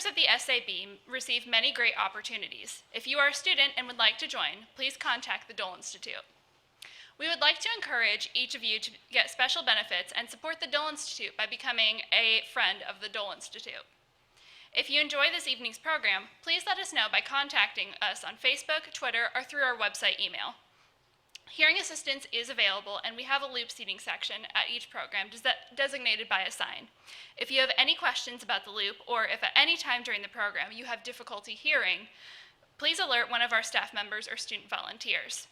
members of the SAB receive many great opportunities. If you are a student and would like to join, please contact the Dole Institute. We would like to encourage each of you to get special benefits and support the Dole Institute by becoming a friend of the Dole Institute. If you enjoy this evening's program, please let us know by contacting us on Facebook, Twitter, or through our website email. Hearing assistance is available, and we have a loop seating section at each program designated by a sign. If you have any questions about the loop, or if at any time during the program you have difficulty hearing, please alert one of our staff members or student volunteers.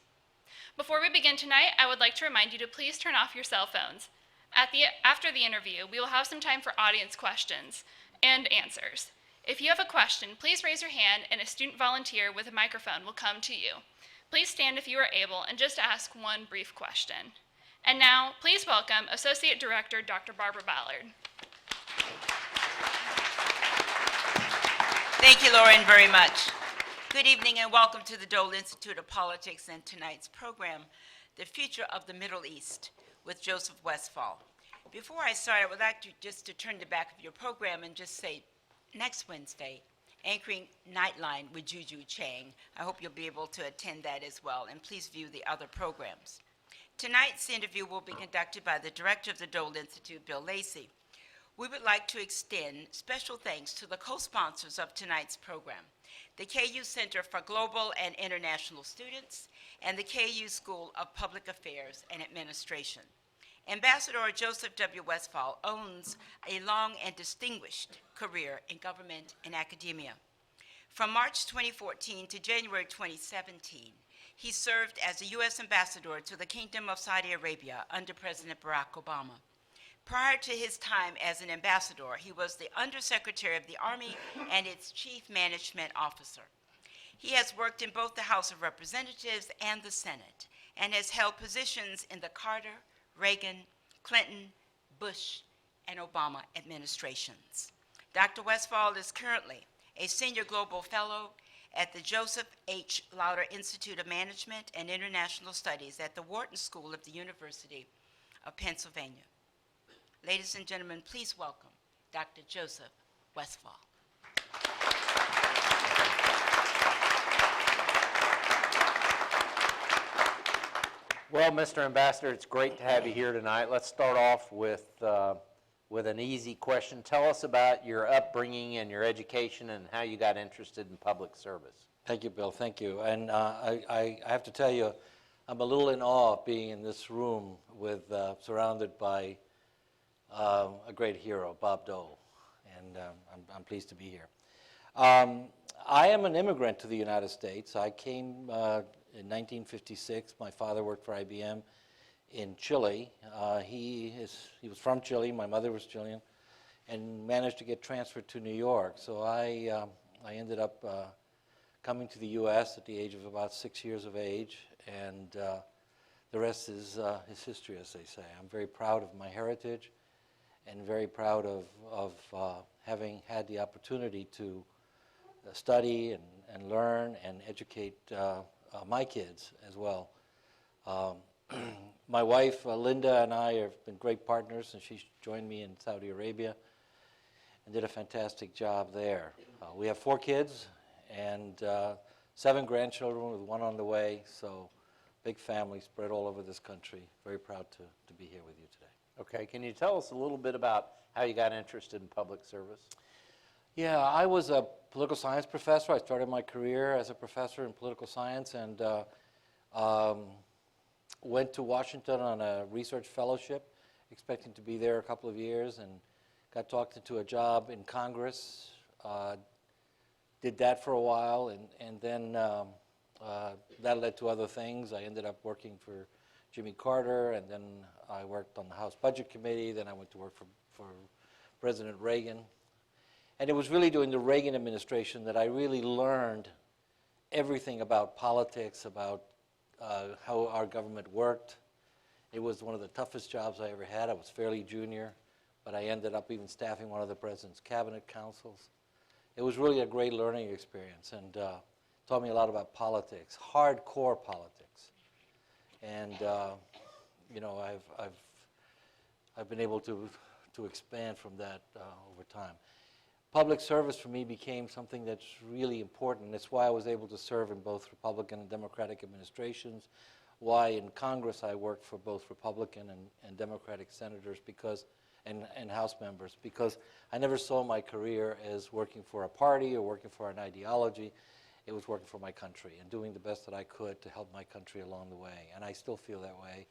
Before we begin tonight, I would like to remind you to please turn off your cell phones. After the interview, we will have some time for audience questions and answers. If you have a question, please raise your hand and a student volunteer with a microphone will come to you. Please stand if you are able and just ask one brief question. And now, please welcome Associate Director Dr. Barbara Ballard. Thank you, Lauren, very much. Good evening and welcome to the Dole Institute of Politics and tonight's program, The Future of the Middle East, with Joseph Westphal. Before I start, I would like to turn the back of your program and just say, next Wednesday, Anchoring Nightline with Juju Chang. I hope you'll be able to attend that as well, and please view the other programs. Tonight's interview will be conducted by the director of the Dole Institute, Bill Lacey. We would like to extend special thanks to the co-sponsors of tonight's program, the KU Center for Global and International Students, and the KU School of Public Affairs and Administration. Ambassador Joseph W. Westphal owns a long and distinguished career in government and academia. From March 2014 to January 2017, he served as a U.S. ambassador to the Kingdom of Saudi Arabia under President Barack Obama. Prior to his time as an ambassador, he was the Undersecretary of the Army and its Chief Management Officer. He has worked in both the House of Representatives and the Senate, and has held positions in the Carter, Reagan, Clinton, Bush, and Obama administrations. Dr. Westphal is currently a Senior Global Fellow at the Joseph H. Lauder Institute of Management and International Studies at the Wharton School of the University of Pennsylvania. Ladies and gentlemen, please welcome Dr. Joseph Westphal. Well, Mr. Ambassador, it's great to have you here tonight. Let's start off with an easy question. Tell us about your upbringing and your education and how you got interested in public service. Thank you, Bill. Thank you. And I have to tell you, I'm a little in awe of being in this room with surrounded by a great hero, Bob Dole, and I'm pleased to be here. I am an immigrant to the United States. I came in 1956. My father worked for IBM in Chile. He was from Chile. My mother was Chilean, and managed to get transferred to New York. So I ended up coming to the U.S. at the age of about 6 years of age, and the rest is history, as they say. I'm very proud of my heritage, and very proud of having had the opportunity to study and learn and educate my kids as well. My wife, Linda, and I have been great partners, and she joined me in Saudi Arabia and did a fantastic job there. We have 4 kids and 7 grandchildren with 1 on the way, so big family spread all over this country. Very proud to be here with you today. Okay, can you tell us a little bit about how you got interested in public service? Yeah, I was a political science professor. I started my career as a professor in political science and went to Washington on a research fellowship, expecting to be there a couple of years, and got talked into a job in Congress. Did that for a while, and then that led to other things. I ended up working for Jimmy Carter, and then I worked on the House Budget Committee. Then I went to work for President Reagan. And it was really during the Reagan administration that I really learned everything about politics, about how our government worked. It was one of the toughest jobs I ever had. I was fairly junior, but I ended up even staffing one of the president's cabinet councils. It was really a great learning experience, and taught me a lot about politics, hardcore politics. And you know, I've been able to expand from that over time. public service for me became something that's really important. That's why I was able to serve in both Republican and Democratic administrations, why in Congress I worked for both Republican and Democratic senators and House members, because I never saw my career as working for a party or working for an ideology. It was working for my country and doing the best that I could to help my country along the way. And I still feel that way.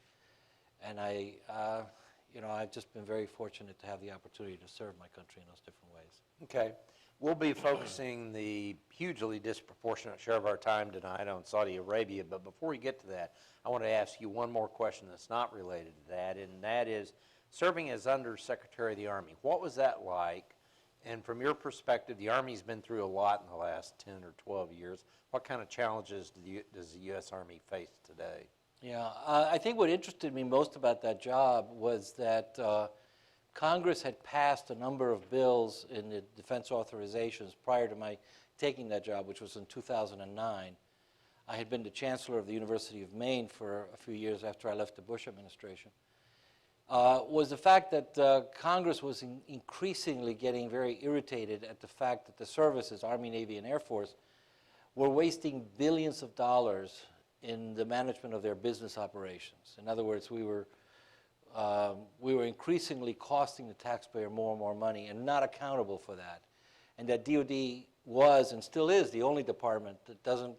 And I've just been very fortunate to have the opportunity to serve my country in those different ways. Okay. We'll be focusing the hugely disproportionate share of our time tonight on Saudi Arabia, but before we get to that, I want to ask you one more question that's not related to that, and that is serving as Under Secretary of the Army. What was that like? And from your perspective, the Army's been through a lot in the last 10 or 12 years. What kind of challenges does the U.S. Army face today? Yeah, I think what interested me most about that job was that Congress had passed a number of bills in the defense authorizations prior to my taking that job, which was in 2009. I had been the chancellor of the University of Maine for a few years after I left the Bush administration. Was the fact that Congress was increasingly getting very irritated at the fact that the services, Army, Navy, and Air Force, were wasting billions of dollars in the management of their business operations. In other words, we were increasingly costing the taxpayer more and more money and not accountable for that. And that DOD was and still is the only department that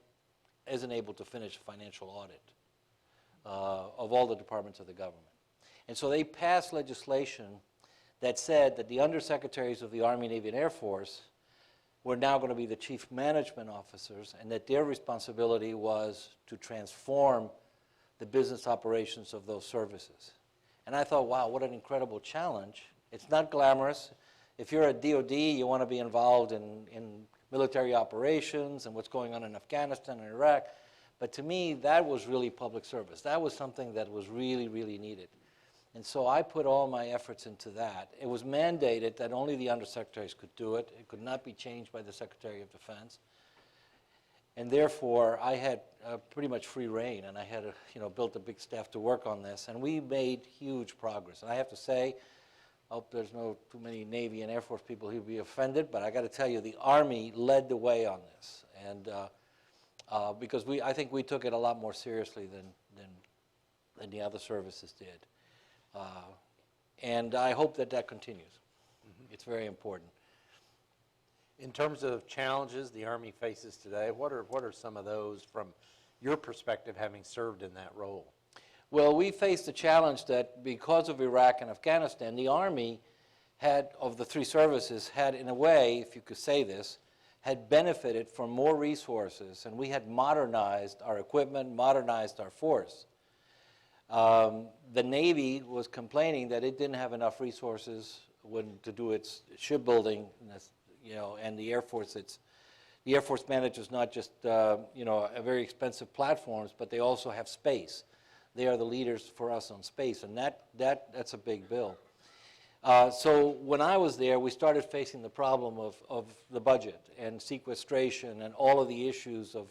isn't able to finish a financial audit of all the departments of the government. And so they passed legislation that said that the undersecretaries of the Army, Navy, and Air Force were now going to be the chief management officers, and that their responsibility was to transform the business operations of those services. And I thought, wow, what an incredible challenge. It's not glamorous. If you're a DOD, you want to be involved in military operations and what's going on in Afghanistan and Iraq. But to me, that was really public service. That was something that was really, really needed. And so I put all my efforts into that. It was mandated that only the undersecretaries could do it. It could not be changed by the Secretary of Defense. And therefore, I had pretty much free reign, and I had built a big staff to work on this. And we made huge progress. And I have to say, I hope there's no too many Navy and Air Force people who would be offended, but I got to tell you, the Army led the way on this. And because I think we took it a lot more seriously than the other services did. And I hope that continues. Mm-hmm. It's very important. In terms of challenges the Army faces today, what are some of those from your perspective, having served in that role? Well, we faced the challenge that because of Iraq and Afghanistan, the Army of the three services, had, in a way, if you could say this, had benefited from more resources, and we had modernized our equipment, modernized our force. The Navy was complaining that it didn't have enough resources to do its shipbuilding, and the Air Force. The Air Force manages not just a very expensive platforms, but they also have space. They are the leaders for us on space, and that's a big bill. So when I was there, we started facing the problem of the budget and sequestration and all of the issues of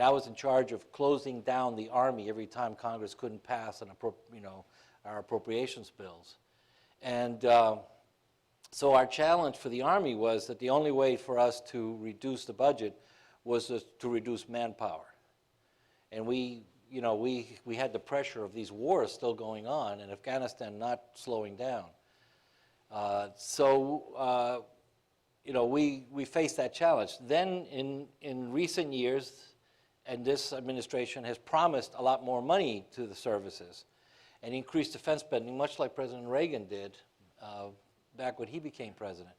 I was in charge of closing down the Army every time Congress couldn't pass our appropriations bills. And so our challenge for the Army was that the only way for us to reduce the budget was to reduce manpower. And we had the pressure of these wars still going on and Afghanistan not slowing down. We faced that challenge. Then in recent years, and this administration has promised a lot more money to the services and increased defense spending, much like President Reagan did back when he became president.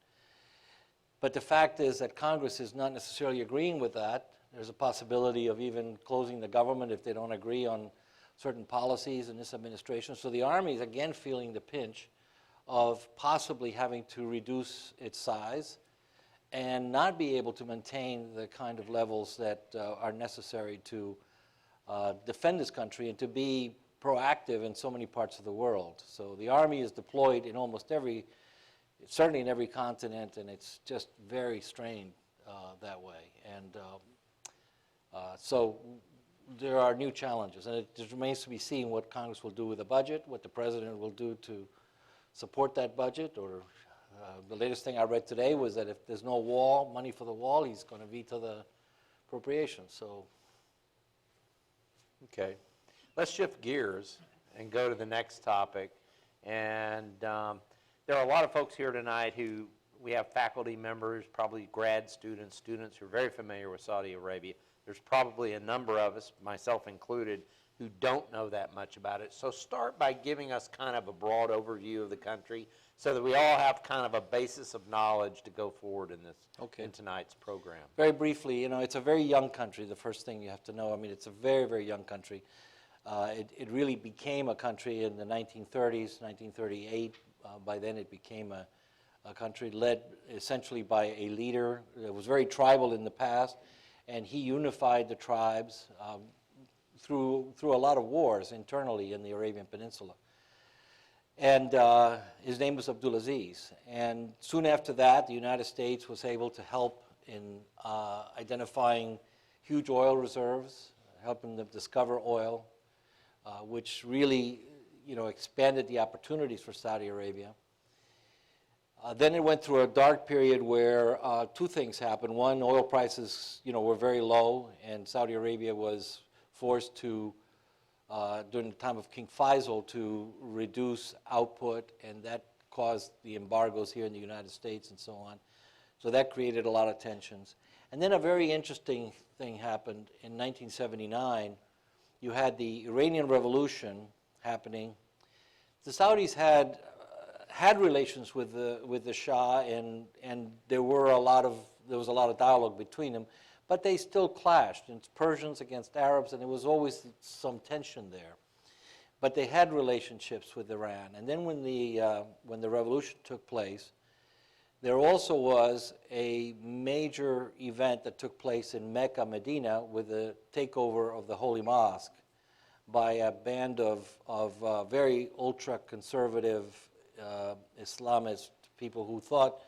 But the fact is that Congress is not necessarily agreeing with that. There's a possibility of even closing the government if they don't agree on certain policies in this administration. So the Army is again feeling the pinch of possibly having to reduce its size and not be able to maintain the kind of levels that are necessary to defend this country and to be proactive in so many parts of the world. So the Army is deployed in certainly in every continent, and it's just very strained that way. And so there are new challenges, and it just remains to be seen what Congress will do with the budget, what the President will do to support that budget or The latest thing I read today was that if there's no wall, money for the wall, he's going to veto the appropriation. So, Okay. Let's shift gears and go to the next topic. And there are a lot of folks here tonight who, we have faculty members, probably grad students, students who are very familiar with Saudi Arabia. There's probably a number of us, myself included, who don't know that much about it. So start by giving us kind of a broad overview of the country so that we all have kind of a basis of knowledge to go forward in this, in tonight's program. very briefly, it's a very young country, the first thing you have to know. I mean, it's a very, very young country. It really became a country in the 1930s, 1938. By then it became a country led essentially by a leader. It was very tribal in the past, and he unified the tribes through a lot of wars internally in the Arabian Peninsula. And his name was Abdulaziz. And soon after that, the United States was able to help in identifying huge oil reserves, helping them discover oil, which really, expanded the opportunities for Saudi Arabia. Then it went through a dark period where two things happened. One, oil prices, were very low, and Saudi Arabia was forced to, during the time of King Faisal, to reduce output, and that caused the embargoes here in the United States and so on. So that created a lot of tensions. And then a very interesting thing happened in 1979. You had the Iranian Revolution happening. The Saudis had relations with the Shah, and there was a lot of dialogue between them, but they still clashed. It's Persians against Arabs, and there was always some tension there. But they had relationships with Iran. And then when the revolution took place, there also was a major event that took place in Mecca, Medina, with the takeover of the Holy Mosque by a band of very ultra-conservative Islamist people who thought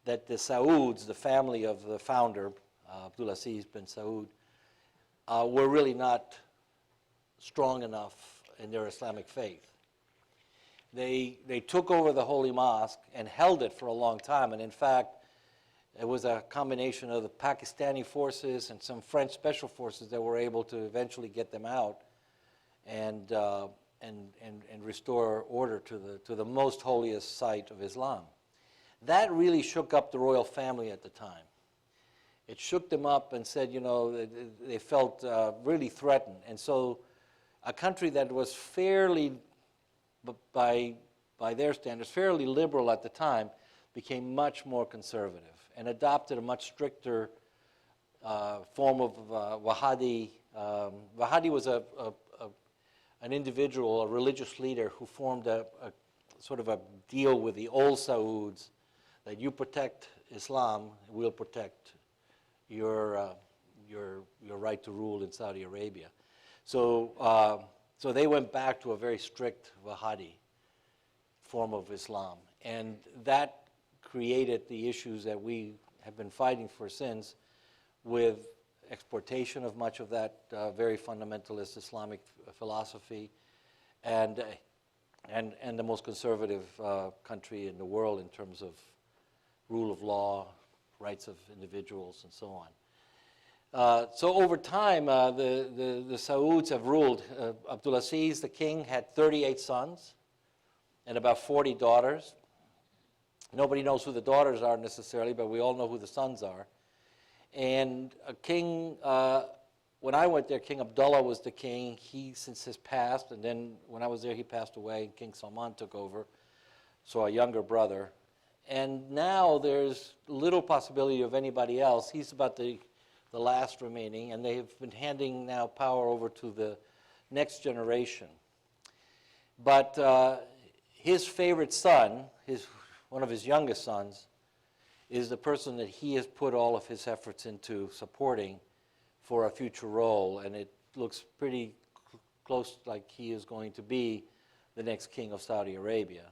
that the Sauds, the family of the founder, Abdulaziz bin Saud, were really not strong enough in their Islamic faith. They took over the Holy Mosque and held it for a long time, and in fact, it was a combination of the Pakistani forces and some French special forces that were able to eventually get them out and restore order to the most holiest site of Islam. That really shook up the royal family at the time. It shook them up and said, they felt really threatened. And so a country that was fairly, by their standards, fairly liberal at the time, became much more conservative and adopted a much stricter form of Wahhabi. Wahhabi was an individual, a religious leader who formed a sort of a deal with the old Sauds that you protect Islam, we'll protect your right to rule in Saudi Arabia. So they went back to a very strict Wahhabi form of Islam, and that created the issues that we have been fighting for since, with exportation of much of that very fundamentalist Islamic philosophy, and the most conservative country in the world in terms of rule of law, rights of individuals, and so on. So over time, the Sauds have ruled. Abdulaziz, the king, had 38 sons and about 40 daughters. Nobody knows who the daughters are necessarily, but we all know who the sons are. And when I went there, King Abdullah was the king. He since has passed, and then when I was there, he passed away, and King Salman took over, so a younger brother. And now there's little possibility of anybody else. He's about the last remaining, and they've been handing now power over to the next generation. But his favorite son, one of his youngest sons, is the person that he has put all of his efforts into supporting for a future role, and it looks pretty close like he is going to be the next king of Saudi Arabia.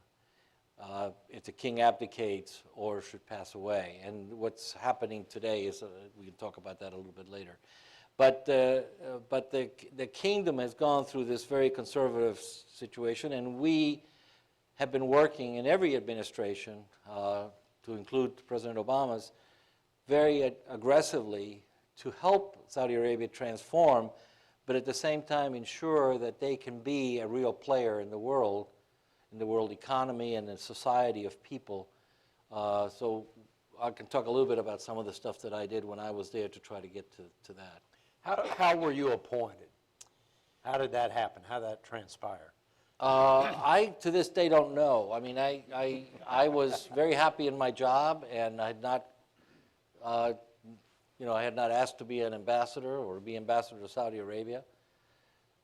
If the king abdicates or should pass away. And what's happening today is, we can talk about that a little bit later. But the kingdom has gone through this very conservative situation, and we have been working in every administration, to include President Obama's, very aggressively to help Saudi Arabia transform, but at the same time ensure that they can be a real player in the world economy and the society of people. So I can talk a little bit about some of the stuff that I did when I was there to try to get to that. How were you appointed? How did that happen? How did that transpire? I, to this day, don't know. I mean, I was very happy in my job, and I had not, I had not asked to be an ambassador or be ambassador to Saudi Arabia.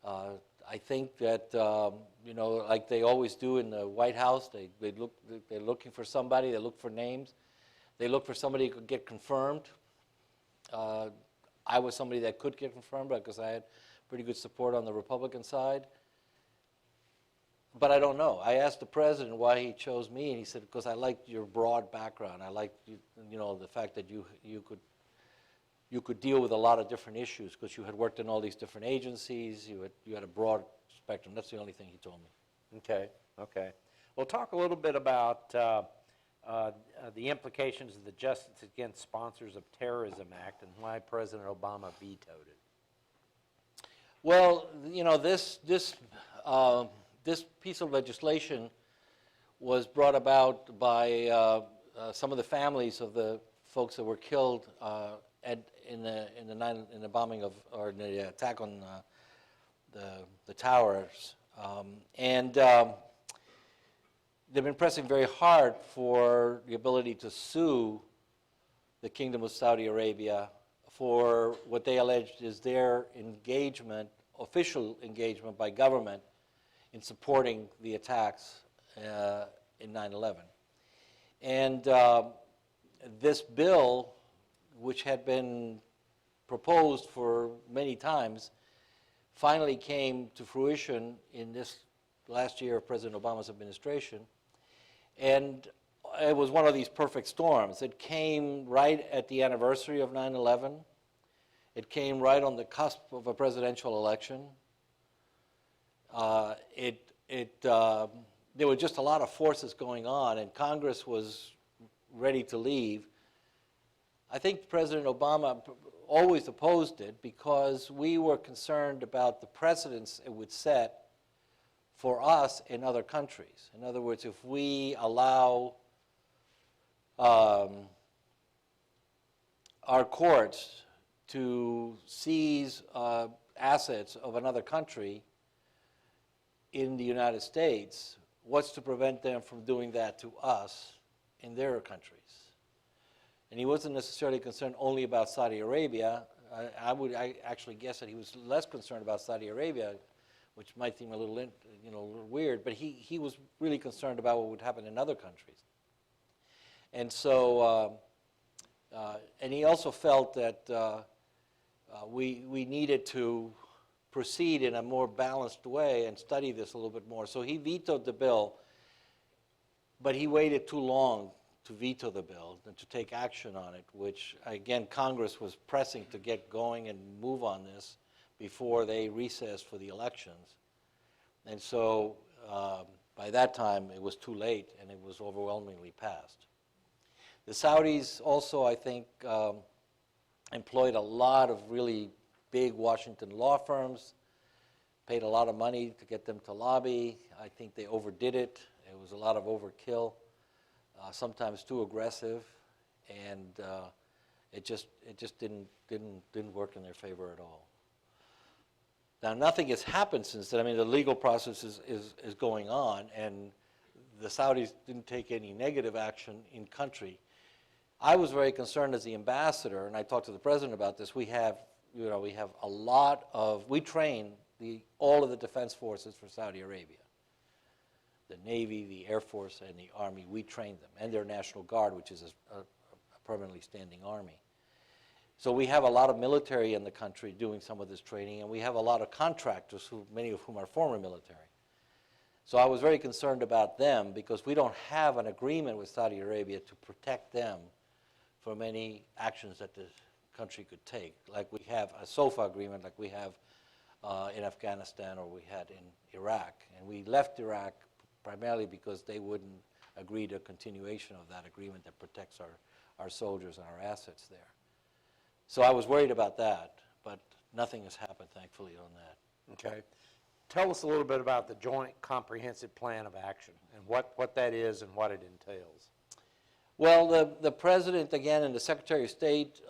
I think that, like they always do in the White House, they're looking for somebody, they look for names. They look for somebody who could get confirmed. I was somebody that could get confirmed because I had pretty good support on the Republican side. But I don't know. I asked the president why he chose me, and he said, because I liked your broad background. I liked, the fact that you could deal with a lot of different issues because you had worked in all these different agencies. You had a broad spectrum. That's the only thing he told me. Okay. Well, talk a little bit about the implications of the Justice Against Sponsors of Terrorism Act and why President Obama vetoed it. Well, this piece of legislation was brought about by some of the families of the folks that were killed in the bombing of, or in the attack on the towers, and they've been pressing very hard for the ability to sue the Kingdom of Saudi Arabia for what they alleged is their engagement, official engagement by government, in supporting the attacks in 9/11. And this bill, which had been proposed for many times, finally came to fruition in this last year of President Obama's administration. And it was one of these perfect storms. It came right at the anniversary of 9/11. It came right on the cusp of a presidential election. There were just a lot of forces going on, and Congress was ready to leave. I think President Obama always opposed it because we were concerned about the precedents it would set for us in other countries. In other words, if we allow our courts to seize assets of another country in the United States, what's to prevent them from doing that to us in their countries? And he wasn't necessarily concerned only about Saudi Arabia. I actually guess that he was less concerned about Saudi Arabia, which might seem a little weird, but he was really concerned about what would happen in other countries. And so, and he also felt that we needed to proceed in a more balanced way and study this a little bit more. So he vetoed the bill, but he waited too long to veto the bill and to take action on it, which, again, Congress was pressing to get going and move on this before they recessed for the elections. And so by that time, it was too late, and it was overwhelmingly passed. The Saudis also, I think, employed a lot of really big Washington law firms, paid a lot of money to get them to lobby. I think they overdid it. It was a lot of overkill, sometimes too aggressive, and it just didn't work in their favor at all. Now, nothing has happened since then. I mean, the legal process is going on, and the Saudis didn't take any negative action in country. I was very concerned as the ambassador, and I talked to the president about this. We have a lot of, we train all of the defense forces for Saudi Arabia. The Navy, the Air Force, and the Army, we train them, and their National Guard, which is a permanently standing army. So we have a lot of military in the country doing some of this training, and we have a lot of contractors, many of whom are former military. So I was very concerned about them because we don't have an agreement with Saudi Arabia to protect them from any actions that the country could take. Like we have a SOFA agreement, like we have in Afghanistan or we had in Iraq. And we left Iraq primarily because they wouldn't agree to a continuation of that agreement that protects our soldiers and our assets there. So I was worried about that, but nothing has happened, thankfully, on that. Okay. Tell us a little bit about the Joint Comprehensive Plan of Action and what that is and what it entails. Well, the President, again, and the Secretary of State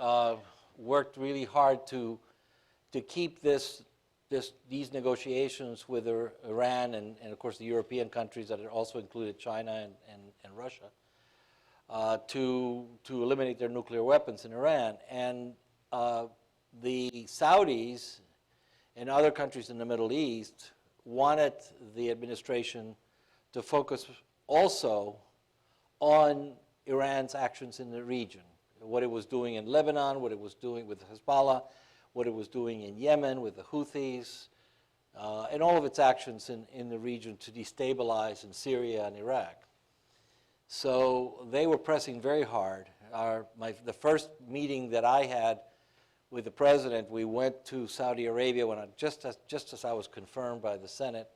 worked really hard to keep these negotiations with Iran and, of course, the European countries that also included China and Russia to eliminate their nuclear weapons in Iran. And the Saudis and other countries in the Middle East wanted the administration to focus also on Iran's actions in the region, what it was doing in Lebanon, what it was doing with Hezbollah, what it was doing in Yemen with the Houthis, and all of its actions in the region to destabilize in Syria and Iraq. So they were pressing very hard. The first meeting that I had with the President, we went to Saudi Arabia just as I was confirmed by the Senate,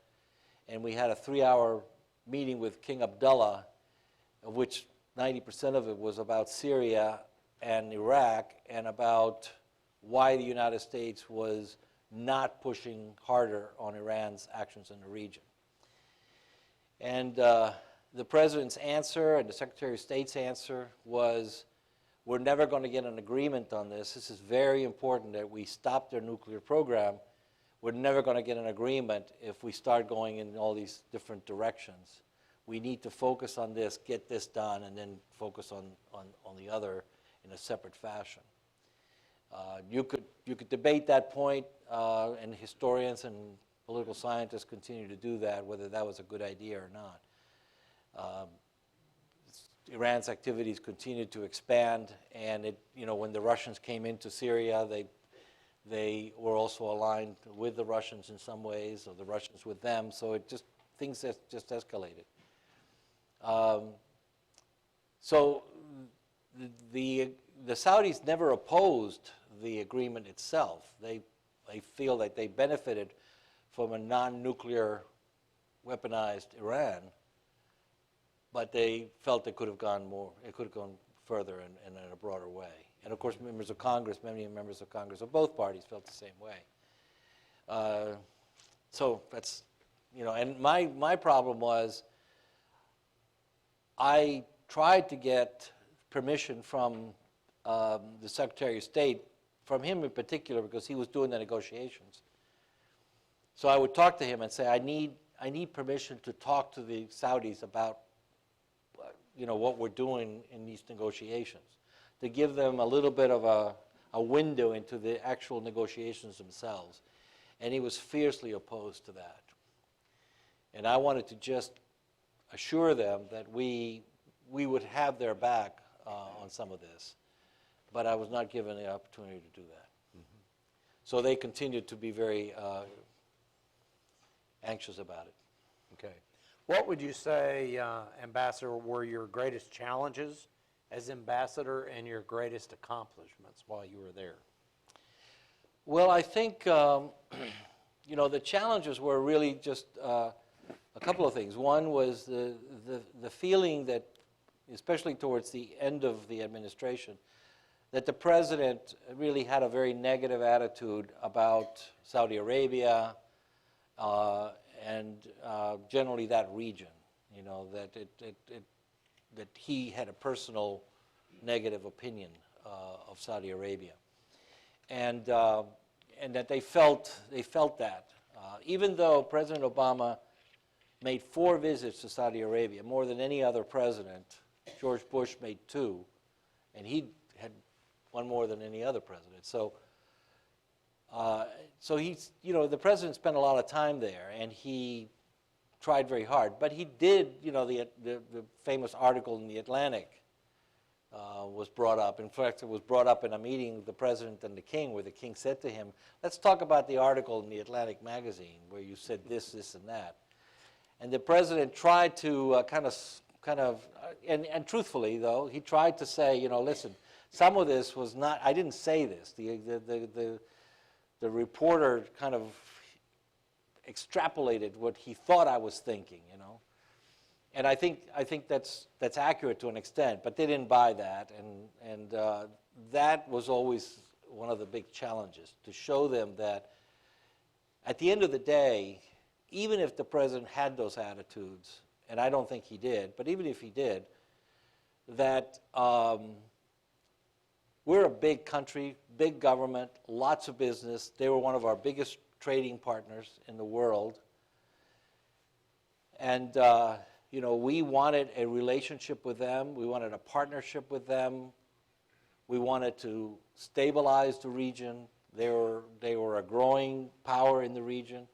and we had a 3-hour meeting with King Abdullah, of which 90% of it was about Syria and Iraq and about why the United States was not pushing harder on Iran's actions in the region. And the President's answer and the Secretary of State's answer was, we're never going to get an agreement on this. This is very important that we stop their nuclear program. We're never going to get an agreement if we start going in all these different directions. We need to focus on this, get this done, and then focus on the other in a separate fashion. You could debate that point, and historians and political scientists continue to do that, whether that was a good idea or not. Iran's activities continued to expand, and when the Russians came into Syria, they were also aligned with the Russians in some ways, or the Russians with them. So things just escalated. So the Saudis never opposed the agreement itself. They feel that they benefited from a non-nuclear weaponized Iran, but they felt it could have gone further and in a broader way. And of course, many members of Congress of both parties felt the same way. So that's, and my problem was, I tried to get permission from the Secretary of State, from him in particular, because he was doing the negotiations. So I would talk to him and say, I need permission to talk to the Saudis about what we're doing in these negotiations, to give them a little bit of a window into the actual negotiations themselves. And he was fiercely opposed to that. And I wanted to just assure them that we would have their back on some of this, but I was not given the opportunity to do that. Mm-hmm. So they continued to be very anxious about it. Okay. What would you say, Ambassador, were your greatest challenges as ambassador and your greatest accomplishments while you were there? Well, I think, the challenges were really just a couple of things. One was the feeling that, especially towards the end of the administration, that the President really had a very negative attitude about Saudi Arabia, and generally that region, that he had a personal negative opinion of Saudi Arabia, and that they felt that even though President Obama made 4 visits to Saudi Arabia, more than any other president. George Bush made 2, and he had 1 more than any other president. So he's, the president spent a lot of time there, and he tried very hard. But he did, the famous article in the Atlantic was brought up. In fact, it was brought up in a meeting with the president and the king, where the king said to him, let's talk about the article in the Atlantic magazine where you said this, and that. And the president tried to and truthfully, though, he tried to say, listen, some of this was not, I didn't say this. The reporter kind of extrapolated what he thought I was thinking, And I think that's accurate to an extent, but they didn't buy that, and that was always one of the big challenges, to show them that at the end of the day, even if the president had those attitudes, and I don't think he did, but even if he did, that we're a big country, big government, lots of business. They were one of our biggest trading partners in the world. And you know, we wanted a relationship with them. We wanted a partnership with them. We wanted to stabilize the region. They were a growing power in the region.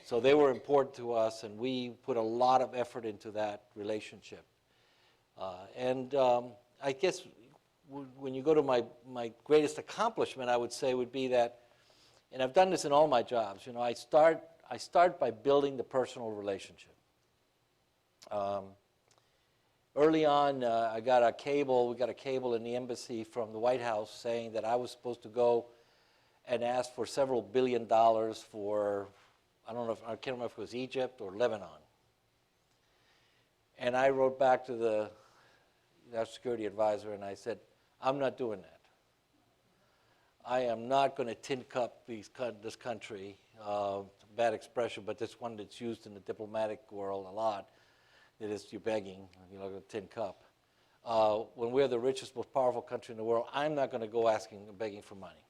So they were important to us, and we put a lot of effort into that relationship. I guess when you go to my greatest accomplishment, I would say would be that, and I've done this in all my jobs, you know, I start by building the personal relationship. Early on, we got a cable in the embassy from the White House saying that I was supposed to go and ask for several $1 billion for, I can't remember if it was Egypt or Lebanon. And I wrote back to the national security advisor and I said, I'm not doing that. I am not going to tin cup this country. Bad expression, but this one that's used in the diplomatic world a lot. It is you're begging, you know, a tin cup. When we're the richest, most powerful country in the world, I'm not going to go begging for money.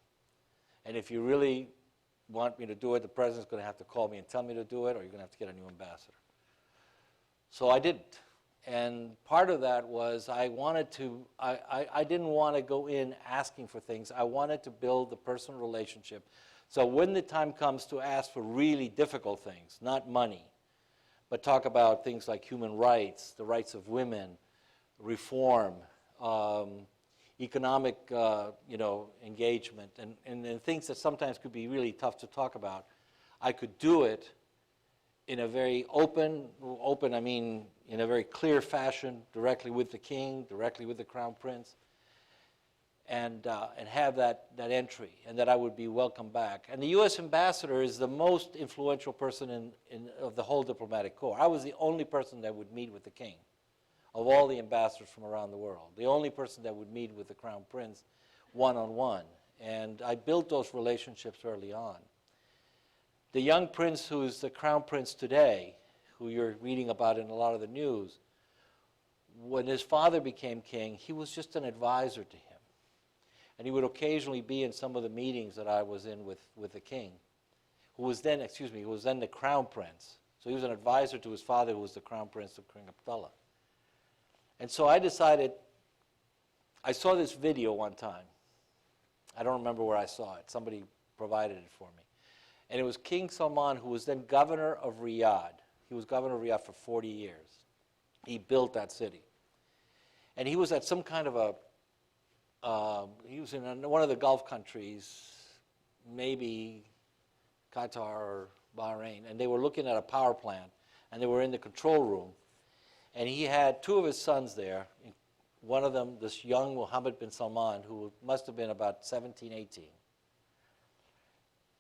And if you really want me to do it, the president's going to have to call me and tell me to do it, or you're going to have to get a new ambassador. So I didn't. And part of that was I didn't want to go in asking for things. I wanted to build the personal relationship. So when the time comes to ask for really difficult things, not money, but talk about things like human rights, the rights of women, reform, economic engagement, and things that sometimes could be really tough to talk about, I could do it in a very open I mean in a very clear fashion, directly with the king, directly with the crown prince, and have that entry, and that I would be welcomed back. And the U.S. ambassador is the most influential person of the whole diplomatic corps. I was the only person that would meet with the king, of all the ambassadors from around the world, the only person that would meet with the crown prince one-on-one. And I built those relationships early on. The young prince who is the crown prince today, who you're reading about in a lot of the news, when his father became king, he was just an advisor to him. And he would occasionally be in some of the meetings that I was in with the king, who was then the crown prince. So he was an advisor to his father, who was the crown prince of King Abdullah. And so I decided, I saw this video one time. I don't remember where I saw it. Somebody provided it for me. And it was King Salman, who was then governor of Riyadh. He was governor of Riyadh for 40 years. He built that city. And he was at some kind of he was in one of the Gulf countries, maybe Qatar or Bahrain, and they were looking at a power plant, and they were in the control room. And he had two of his sons there. One of them, this young Mohammed bin Salman, who must have been about 17, 18.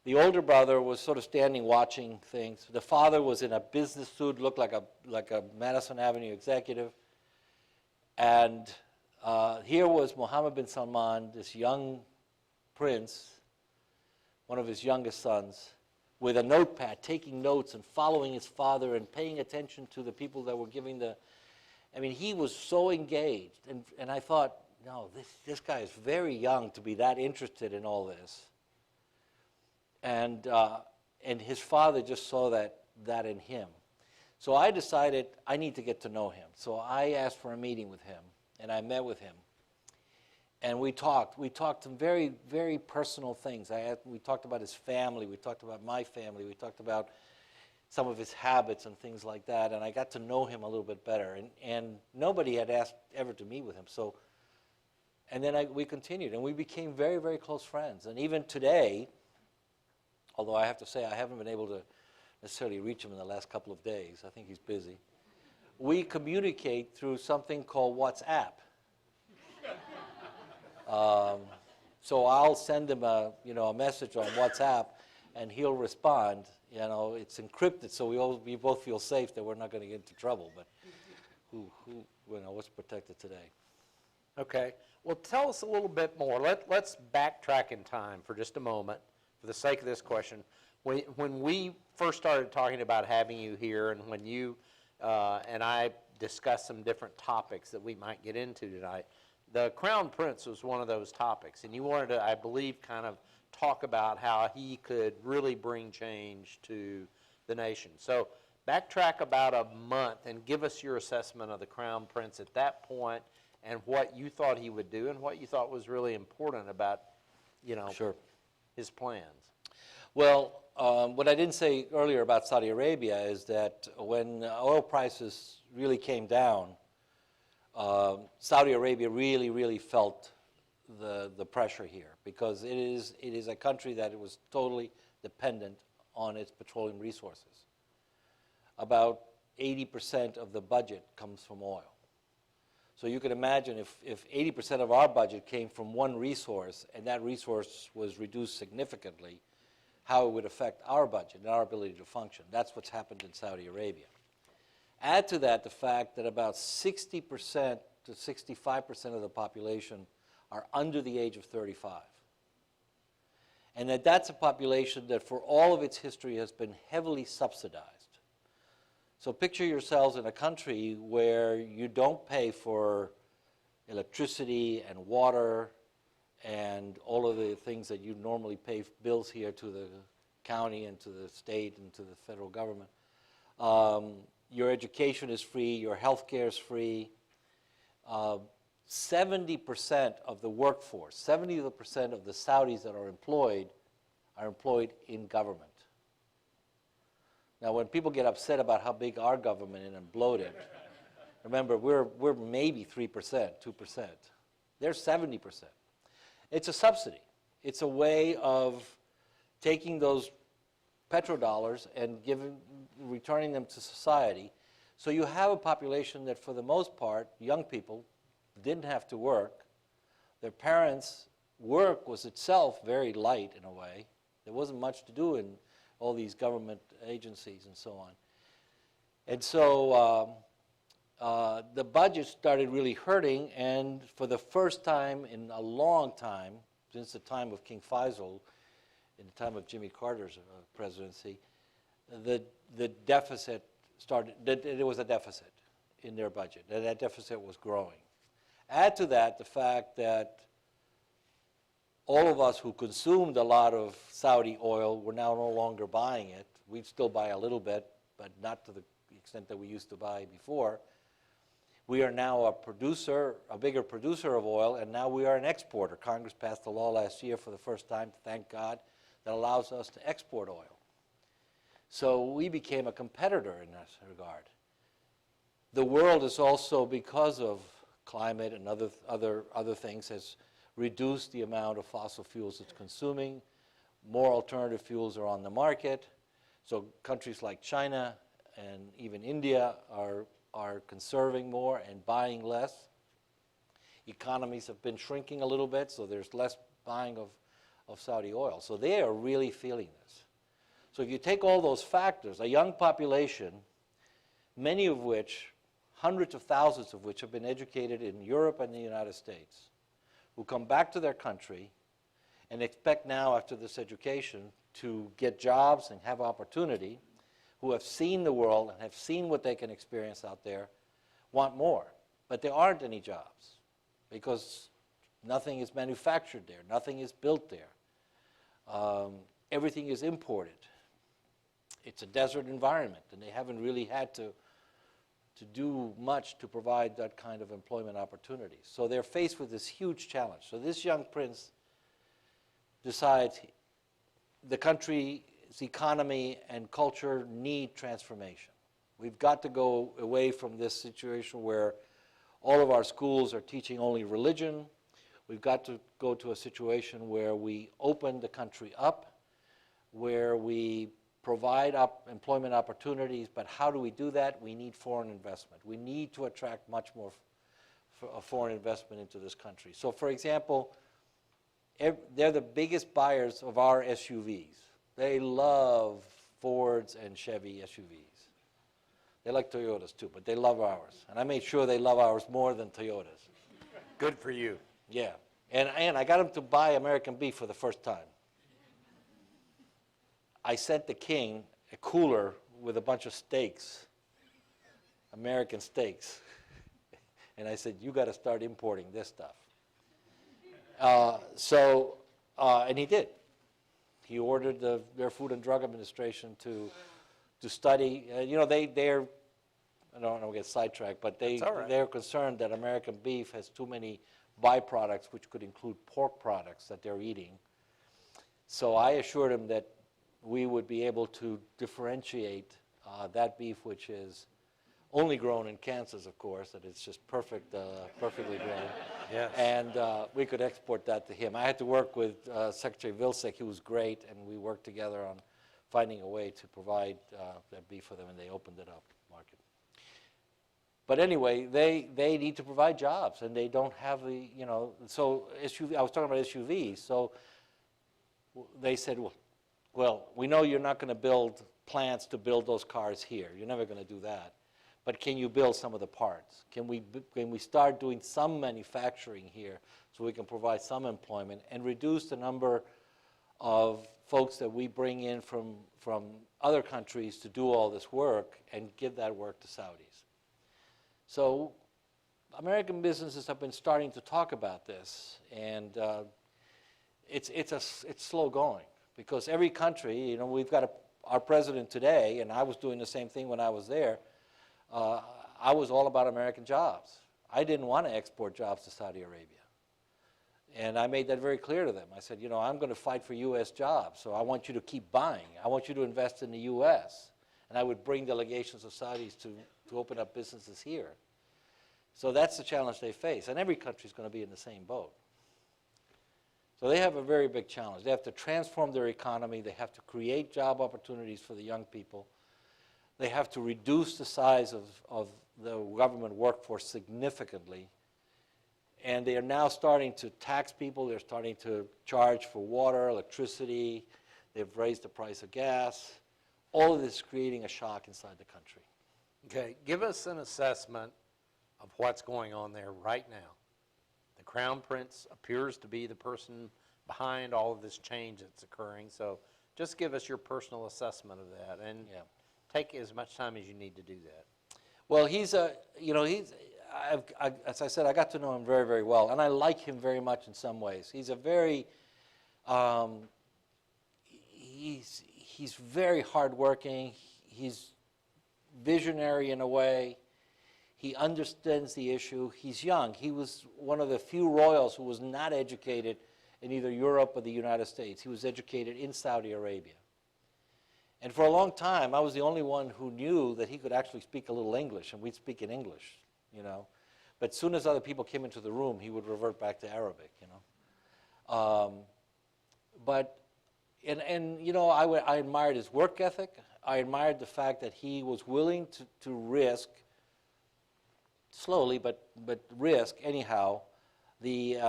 The older brother was sort of standing watching things. The father was in a business suit, looked like a Madison Avenue executive. And here was Mohammed bin Salman, this young prince, one of his youngest sons, with a notepad, taking notes and following his father and paying attention to the people that were giving he was so engaged. And I thought, no, this guy is very young to be that interested in all this. And his father just saw that in him. So I decided I need to get to know him. So I asked for a meeting with him, and I met with him. And we talked some very, very personal things. We talked about his family. We talked about my family. We talked about some of his habits and things like that. And I got to know him a little bit better. And nobody had asked ever to meet with him. And then we continued, and we became very, very close friends. And even today, although I have to say I haven't been able to necessarily reach him in the last couple of days. I think he's busy. We communicate through something called WhatsApp. So I'll send him a message on WhatsApp, and he'll respond. It's encrypted, so we both feel safe that we're not going to get into trouble. what's protected today. Okay. Well, tell us a little bit more. Let's backtrack in time for just a moment, for the sake of this question. When we first started talking about having you here, and when you and I discussed some different topics that we might get into tonight, the Crown Prince was one of those topics, and you wanted to, I believe, kind of talk about how he could really bring change to the nation. So backtrack about a month and give us your assessment of the Crown Prince at that point, and what you thought he would do, and what you thought was really important about, Sure. his plans. Well, what I didn't say earlier about Saudi Arabia is that when oil prices really came down, Saudi Arabia really felt the pressure here, because it is a country that was totally dependent on its petroleum resources. About 80% of the budget comes from oil. So you can imagine if 80% of our budget came from one resource, and that resource was reduced significantly, how it would affect our budget and our ability to function. That's what's happened in Saudi Arabia. Add to that the fact that about 60% to 65% of the population are under the age of 35. And that's a population that for all of its history has been heavily subsidized. So picture yourselves in a country where you don't pay for electricity and water and all of the things that you normally pay bills here to the county and to the state and to the federal government. Your education is free, your health care is free. 70% of the workforce, 70% of the Saudis that are employed in government. Now, when people get upset about how big our government is and bloated, remember, we're maybe 3%, 2%. They're 70%. It's a subsidy. It's a way of taking those petrodollars and returning them to society. So you have a population that, for the most part, young people didn't have to work. Their parents' work was itself very light in a way. There wasn't much to do in all these government agencies and so on. And so the budget started really hurting, and for the first time in a long time, since the time of King Faisal, in the time of Jimmy Carter's presidency, the deficit started, there was a deficit in their budget, and that deficit was growing. Add to that the fact that all of us who consumed a lot of Saudi oil were now no longer buying it. We still buy a little bit, but not to the extent that we used to buy before. We are now a bigger producer of oil, and now we are an exporter. Congress passed a law last year for the first time, thank God, that allows us to export oil. So we became a competitor in that regard. The world is also, because of climate and other things, has reduced the amount of fossil fuels it's consuming. More alternative fuels are on the market. So countries like China and even India are conserving more and buying less. Economies have been shrinking a little bit, so there's less buying of Saudi oil. So they are really feeling this. So if you take all those factors, a young population, many of which, hundreds of thousands of which have been educated in Europe and the United States, who come back to their country and expect now, after this education, to get jobs and have opportunity, who have seen the world and have seen what they can experience out there, want more. But there aren't any jobs because nothing is manufactured there, nothing is built there. Everything is imported. It's a desert environment, and they haven't really had to do much to provide that kind of employment opportunities. So they're faced with this huge challenge. So this young prince decides the country's economy and culture need transformation. We've got to go away from this situation where all of our schools are teaching only religion. We've got to go to a situation where we open the country up, where we provide employment opportunities, but how do we do that? We need foreign investment. We need to attract much more foreign investment into this country. So, for example, they're the biggest buyers of our SUVs. They love Fords and Chevy SUVs. They like Toyotas too, but they love ours. And I made sure they love ours more than Toyotas. Good for you. Yeah. And I got them to buy American beef for the first time. I sent the king a cooler with a bunch of steaks, American steaks. And I said, you got to start importing this stuff. And he did. He ordered their Food and Drug Administration to study. They're, I don't want to get sidetracked, but That's all right. they're concerned that American beef has too many byproducts, which could include pork products that they're eating. So I assured him that we would be able to differentiate that beef, which is only grown in Kansas, of course, that it's just perfectly grown. Yes. And we could export that to him. I had to work with Secretary Vilsack, who was great, and we worked together on finding a way to provide that beef for them, and they opened it up market. But anyway, they need to provide jobs, and they don't have the, so I was talking about SUVs, so they said, well, we know you're not going to build plants to build those cars here. You're never going to do that. But can you build some of the parts? Can we start doing some manufacturing here so we can provide some employment and reduce the number of folks that we bring in from other countries to do all this work and give that work to Saudis? So American businesses have been starting to talk about this, and it's slow going because every country, we've got our president today, and I was doing the same thing when I was there. I was all about American jobs. I didn't want to export jobs to Saudi Arabia. And I made that very clear to them. I said, I'm going to fight for U.S. jobs, so I want you to keep buying. I want you to invest in the U.S. And I would bring delegations of Saudis to open up businesses here. So that's the challenge they face. And every country is going to be in the same boat. So they have a very big challenge. They have to transform their economy. They have to create job opportunities for the young people. They have to reduce the size of the government workforce significantly. And they are now starting to tax people. They're starting to charge for water, electricity. They've raised the price of gas. All of this is creating a shock inside the country. Okay, give us an assessment of what's going on there right now. The Crown Prince appears to be the person behind all of this change that's occurring. So just give us your personal assessment of that, and take as much time as you need to do that. Well, as I said, I got to know him very, very well, and I like him very much in some ways. He's a very, he's very hardworking. He's visionary in a way. He understands the issue. He's young. He was one of the few royals who was not educated in either Europe or the United States. He was educated in Saudi Arabia. And for a long time, I was the only one who knew that he could actually speak a little English, and we'd speak in English, But as soon as other people came into the room, he would revert back to Arabic, I admired his work ethic. I admired the fact that he was willing to risk, slowly, but risk anyhow, the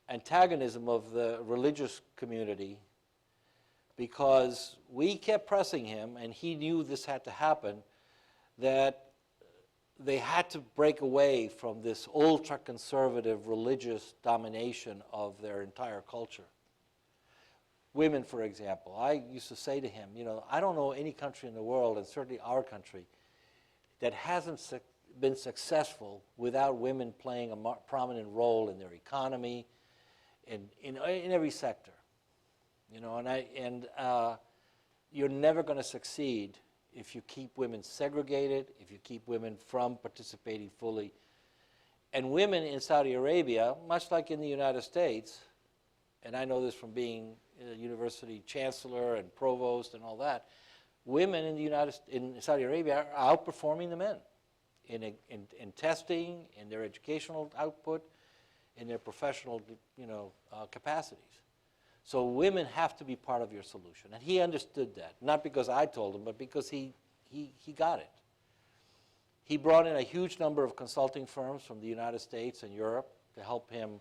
antagonism of the religious community, because we kept pressing him, and he knew this had to happen, that they had to break away from this ultra-conservative religious domination of their entire culture. Women, for example, I used to say to him, I don't know any country in the world, and certainly our country, that hasn't been successful without women playing a prominent role in their economy, in every sector. You're never going to succeed if you keep women segregated, if you keep women from participating fully. And women in Saudi Arabia, much like in the United States, and I know this from being a university chancellor and provost and all that, women in Saudi Arabia are outperforming the men in testing, in their educational output, in their professional capacities. So women have to be part of your solution. And he understood that, not because I told him, but because he got it. He brought in a huge number of consulting firms from the United States and Europe to help him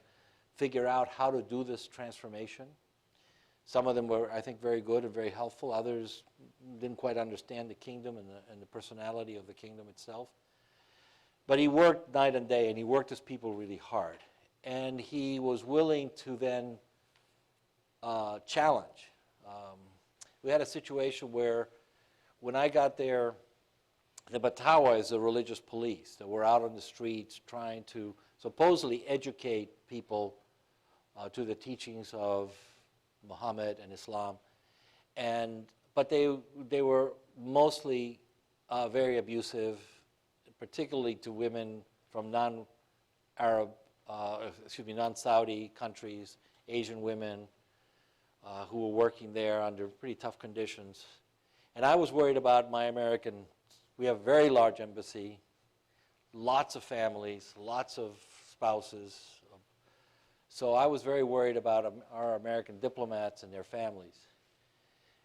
figure out how to do this transformation. Some of them were, I think, very good and very helpful. Others didn't quite understand the kingdom and the personality of the kingdom itself. But he worked night and day, and he worked his people really hard. And he was willing to then challenge. We had a situation where when I got there, the Batawa is a religious police that were out on the streets trying to supposedly educate people to the teachings of Muhammad and Islam. But they were mostly very abusive, particularly to women from non-Arab, non-Saudi countries, Asian women who were working there under pretty tough conditions. And I was worried about my American, we have a very large embassy, lots of families, lots of spouses. So I was very worried about our American diplomats and their families.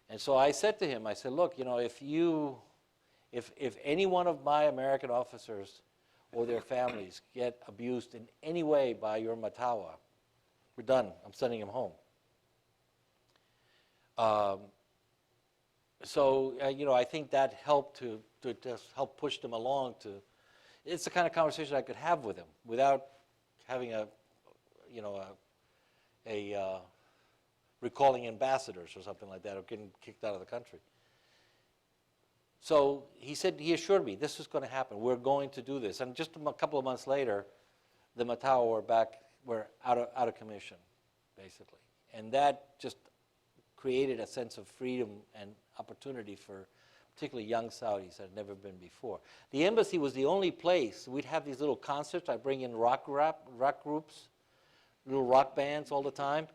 And so I said to him, I said, look, if any one of my American officers or their families get abused in any way by your Matawa, we're done. I'm sending him home. I think that helped to just help push them along to. It's the kind of conversation I could have with him without having recalling ambassadors or something like that, or getting kicked out of the country. So he assured me this is going to happen. We're going to do this. And just a couple of months later, the Matawa were out of commission, basically. And that just created a sense of freedom and opportunity for particularly young Saudis that had never been before. The embassy was the only place. We'd have these little concerts. I'd bring in rock groups, little rock bands all the time,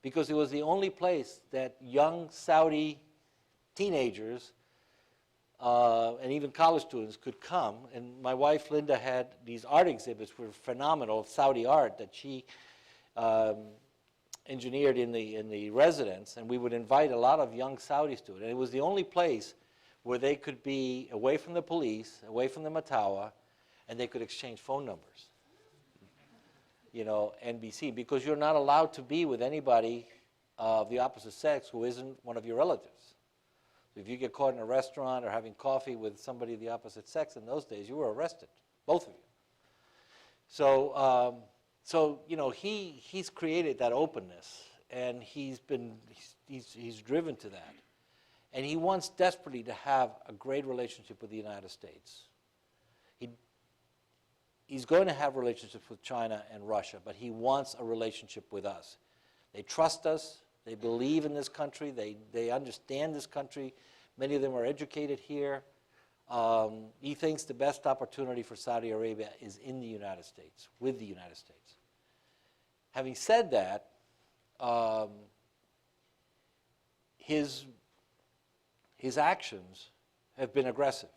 because it was the only place that young Saudi teenagers and even college students could come. And my wife, Linda, had these art exhibits, which were phenomenal, of Saudi art that she engineered in the residence, and we would invite a lot of young Saudis to it. And it was the only place where they could be away from the police, away from the Matawa, and they could exchange phone numbers. NBC, because you're not allowed to be with anybody of the opposite sex who isn't one of your relatives. So if you get caught in a restaurant or having coffee with somebody of the opposite sex in those days, you were arrested, both of you. So he's created that openness, and he's driven to that. And he wants desperately to have a great relationship with the United States. He's going to have relationships with China and Russia, but he wants a relationship with us. They trust us. They believe in this country. They understand this country. Many of them are educated here. He thinks the best opportunity for Saudi Arabia is in the United States, with the United States. Having said that, his actions have been aggressive,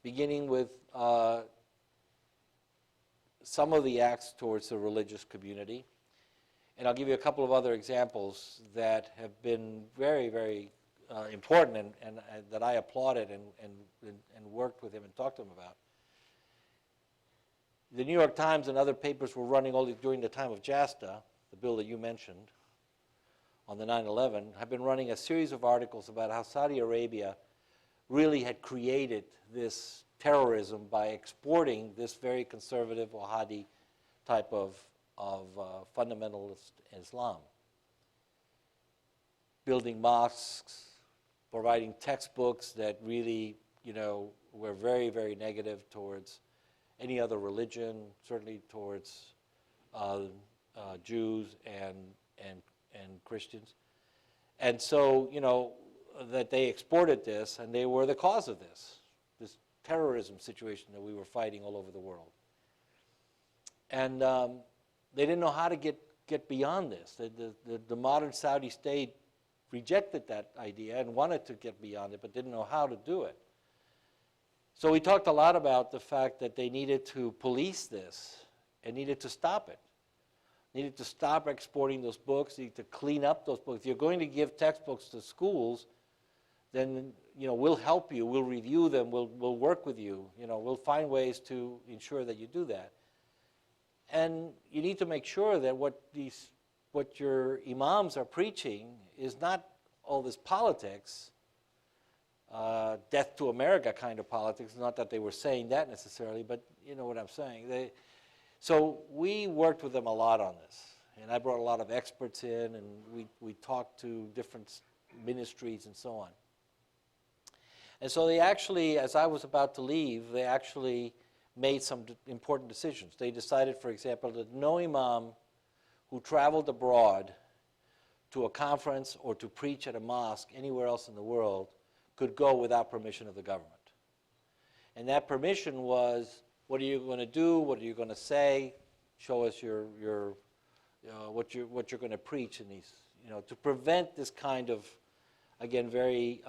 beginning with some of the acts towards the religious community. And I'll give you a couple of other examples that have been very, very important and that I applauded and worked with him and talked to him about. The New York Times and other papers were running during the time of JASTA, the bill that you mentioned, on the 9/11, have been running a series of articles about how Saudi Arabia really had created this terrorism by exporting this very conservative Wahhabi type of fundamentalist Islam. Building mosques, providing textbooks that really, were very, very negative towards any other religion, certainly towards Jews and Christians. And so, that they exported this, and they were the cause of this terrorism situation that we were fighting all over the world. And they didn't know how to get beyond this. The modern Saudi state rejected that idea and wanted to get beyond it, but didn't know how to do it. So we talked a lot about the fact that they needed to police this and needed to stop it. Needed to stop exporting those books, needed to clean up those books. If you're going to give textbooks to schools, then we'll help you, we'll review them, we'll work with you, we'll find ways to ensure that you do that. And you need to make sure that what these what your imams are preaching is not all this politics, death to America kind of politics. Not that they were saying that necessarily, but you know what I'm saying. So we worked with them a lot on this. And I brought a lot of experts in, and we talked to different ministries and so on. And so they actually, as I was about to leave, they actually made some important decisions. They decided, for example, that no imam who traveled abroad to a conference or to preach at a mosque anywhere else in the world could go without permission of the government. And that permission was, what are you going to do? What are you going to say? Show us what you're going to preach in these, to prevent this kind of, again, very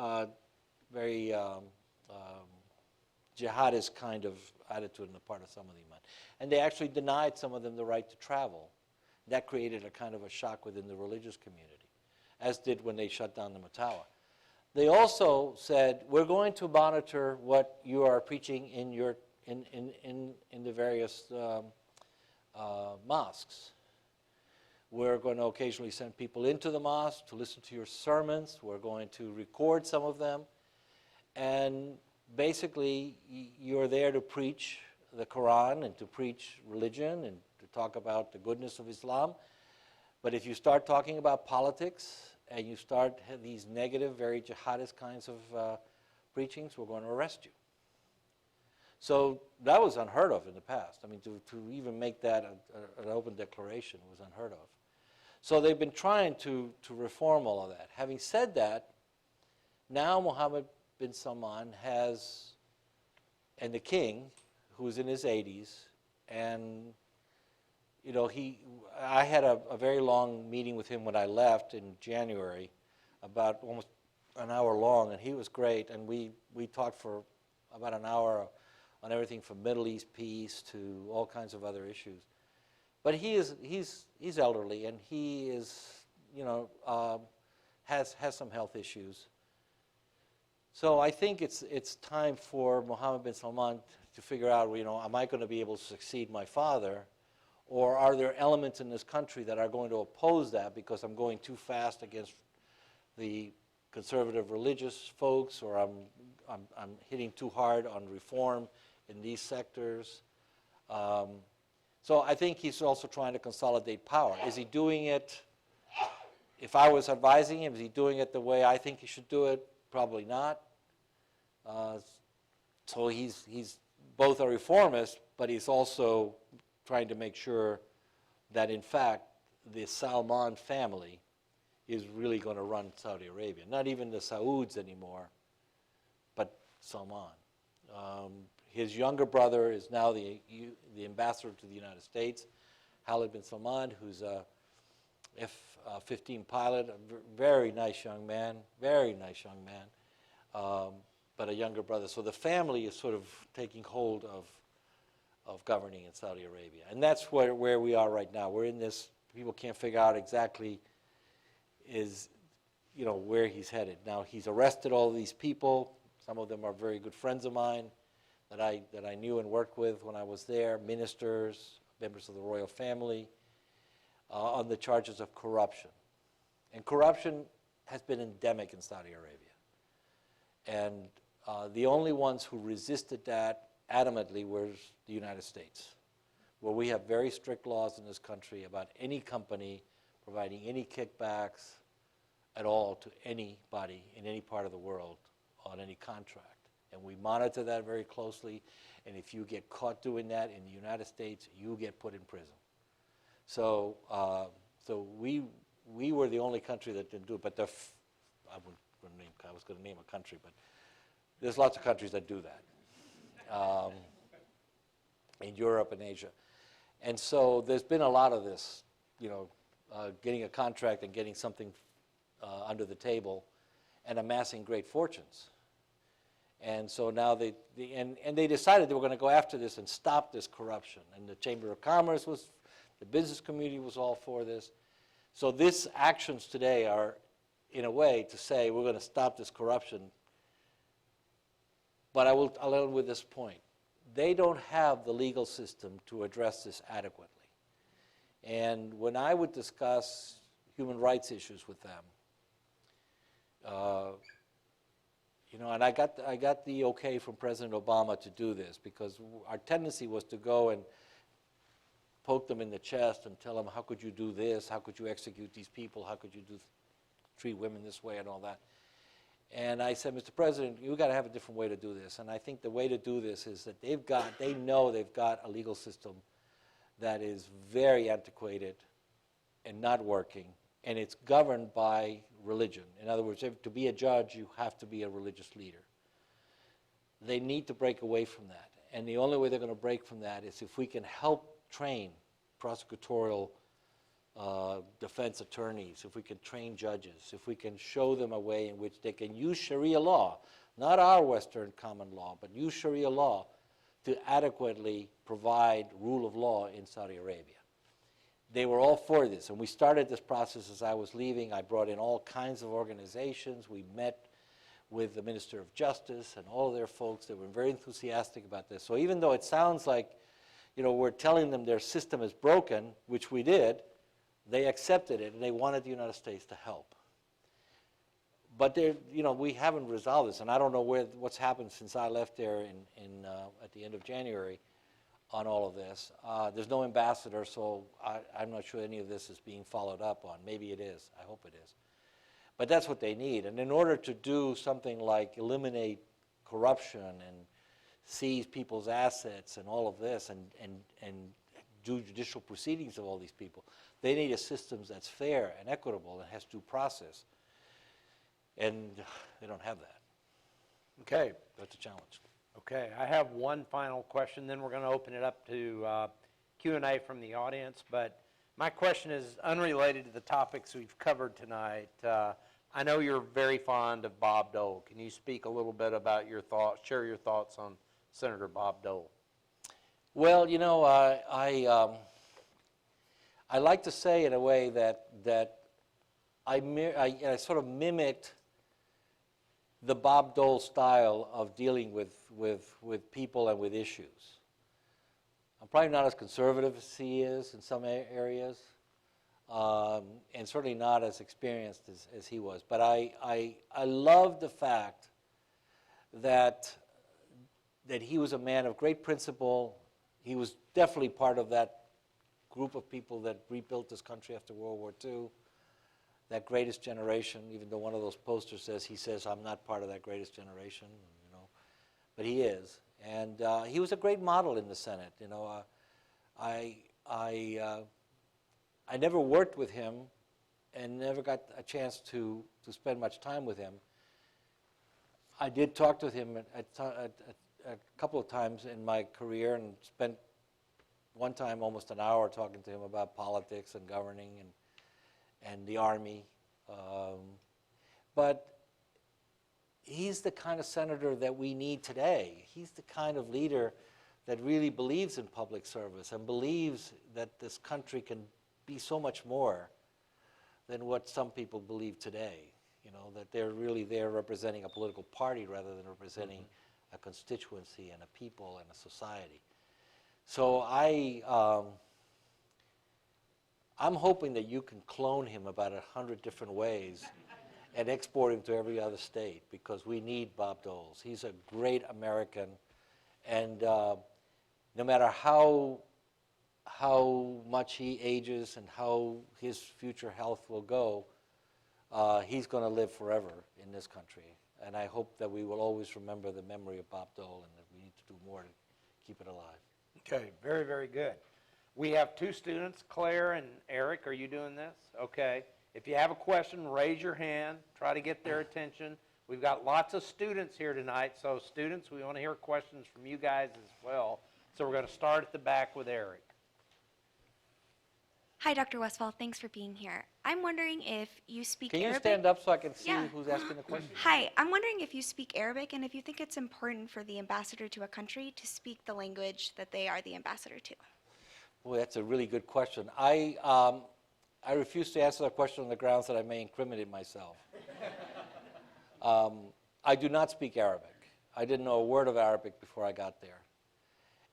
jihadist kind of attitude on the part of some of the imams. And they actually denied some of them the right to travel. That created a kind of a shock within the religious community, as did when they shut down the Matawa. They also said, we're going to monitor what you are preaching in the various mosques. We're going to occasionally send people into the mosque to listen to your sermons. We're going to record some of them. And basically, you're there to preach the Quran and to preach religion and to talk about the goodness of Islam. But if you start talking about politics and you start these negative, very jihadist kinds of preachings, we're going to arrest you. So that was unheard of in the past. I mean, to even make that an open declaration was unheard of. So they've been trying to reform all of that. Having said that, now Mohammed bin Salman has, and the king, who's in his 80s, and I had a very long meeting with him when I left in January, about almost an hour long, and he was great, and we talked for about an hour on everything from Middle East peace to all kinds of other issues. But he's elderly, and he is, has some health issues. So I think it's time for Mohammed bin Salman to figure out, am I going to be able to succeed my father, or are there elements in this country that are going to oppose that because I'm going too fast against the conservative religious folks, or I'm hitting too hard on reform in these sectors. So I think he's also trying to consolidate power. Is he doing it, if I was advising him, is he doing it the way I think he should do it? Probably not. So he's both a reformist, but he's also trying to make sure that, in fact, the Salman family is really going to run Saudi Arabia. Not even the Sauds anymore, but Salman. His younger brother is now the ambassador to the United States, Khalid bin Salman, who's a F-15 pilot, a very nice young man, but a younger brother. So the family is sort of taking hold of governing in Saudi Arabia. And that's where we are right now. We're in this, people can't figure out exactly where he's headed. Now, he's arrested all these people. Some of them are very good friends of mine that I knew and worked with when I was there, ministers, members of the royal family, on the charges of corruption. And corruption has been endemic in Saudi Arabia. And the only ones who resisted that adamantly was the United States, where we have very strict laws in this country about any company providing any kickbacks at all to anybody in any part of the world on any contract. And we monitor that very closely, and if you get caught doing that in the United States, you get put in prison. So we were the only country that didn't do it, but I was going to name a country, but there's lots of countries that do that in Europe and Asia. And so there's been a lot of this, getting a contract and getting something under the table and amassing great fortunes. And so now they decided they were going to go after this and stop this corruption. And the Chamber of Commerce the business community was all for this. So these actions today are, in a way, to say we're going to stop this corruption. But I'll end with this point. They don't have the legal system to address this adequately. And when I would discuss human rights issues with them, and I got the okay from President Obama to do this, because our tendency was to go and poke them in the chest and tell them, how could you do this? How could you execute these people? How could you treat women this way and all that? And I said, Mr. President, you've got to have a different way to do this. And I think the way to do this is that they know they've got a legal system that is very antiquated and not working, and it's governed by religion. In other words, to be a judge, you have to be a religious leader. They need to break away from that. And the only way they're going to break from that is if we can help train prosecutorial defense attorneys, if we can train judges, if we can show them a way in which they can use Sharia law, not our Western common law, but use Sharia law to adequately provide rule of law in Saudi Arabia. They were all for this, and we started this process as I was leaving. I brought in all kinds of organizations. We met with the Minister of Justice and all of their folks. They were very enthusiastic about this. So even though it sounds like, we're telling them their system is broken, which we did, they accepted it, and they wanted the United States to help. But we haven't resolved this, and I don't know what's happened since I left there at the end of January on all of this. There's no ambassador, so I'm not sure any of this is being followed up on. Maybe it is. I hope it is. But that's what they need. And in order to do something like eliminate corruption and seize people's assets and all of this and do judicial proceedings of all these people, they need a system that's fair and equitable and has due process. And they don't have that. Okay. That's a challenge. Okay, I have one final question, then we're going to open it up to Q&A from the audience. But my question is unrelated to the topics we've covered tonight. I know you're very fond of Bob Dole. Can you speak a little bit about your thoughts, share your thoughts on Senator Bob Dole? Well, I like to say in a way that I sort of mimicked the Bob Dole style of dealing with people and with issues. I'm probably not as conservative as he is in some areas, and certainly not as experienced as he was. But I love the fact that he was a man of great principle. He was definitely part of that group of people that rebuilt this country after World War II. That greatest generation, even though one of those posters says, I'm not part of that greatest generation, but he is. And he was a great model in the Senate. I never worked with him and never got a chance to spend much time with him. I did talk to him a couple of times in my career and spent one time almost an hour talking to him about politics and governing and the Army. But he's the kind of senator that we need today. He's the kind of leader that really believes in public service and believes that this country can be so much more than what some people believe today. That they're really there representing a political party rather than representing a constituency and a people and a society. So I'm hoping that you can clone him about 100 different ways and export him to every other state, because we need Bob Dole. He's a great American, and no matter how much he ages and how his future health will go, he's going to live forever in this country. And I hope that we will always remember the memory of Bob Dole, and that we need to do more to keep it alive. Okay, very, very good. We have two students, Claire and Eric. Are you doing this? Okay. If you have a question, raise your hand. Try to get their attention. We've got lots of students here tonight, so students, we want to hear questions from you guys as well. So we're going to start at the back with Eric. Hi, Dr. Westphal. Thanks for being here. I'm wondering if you speak Can you Arabic. stand up so I can see Yeah. who's asking the question? Hi, I'm wondering if you speak Arabic and if you think it's important for the ambassador to a country to speak the language that they are the ambassador to. Boy, that's a really good question. I refuse to answer that question on the grounds that I may incriminate myself. I do not speak Arabic. I didn't know a word of Arabic before I got there.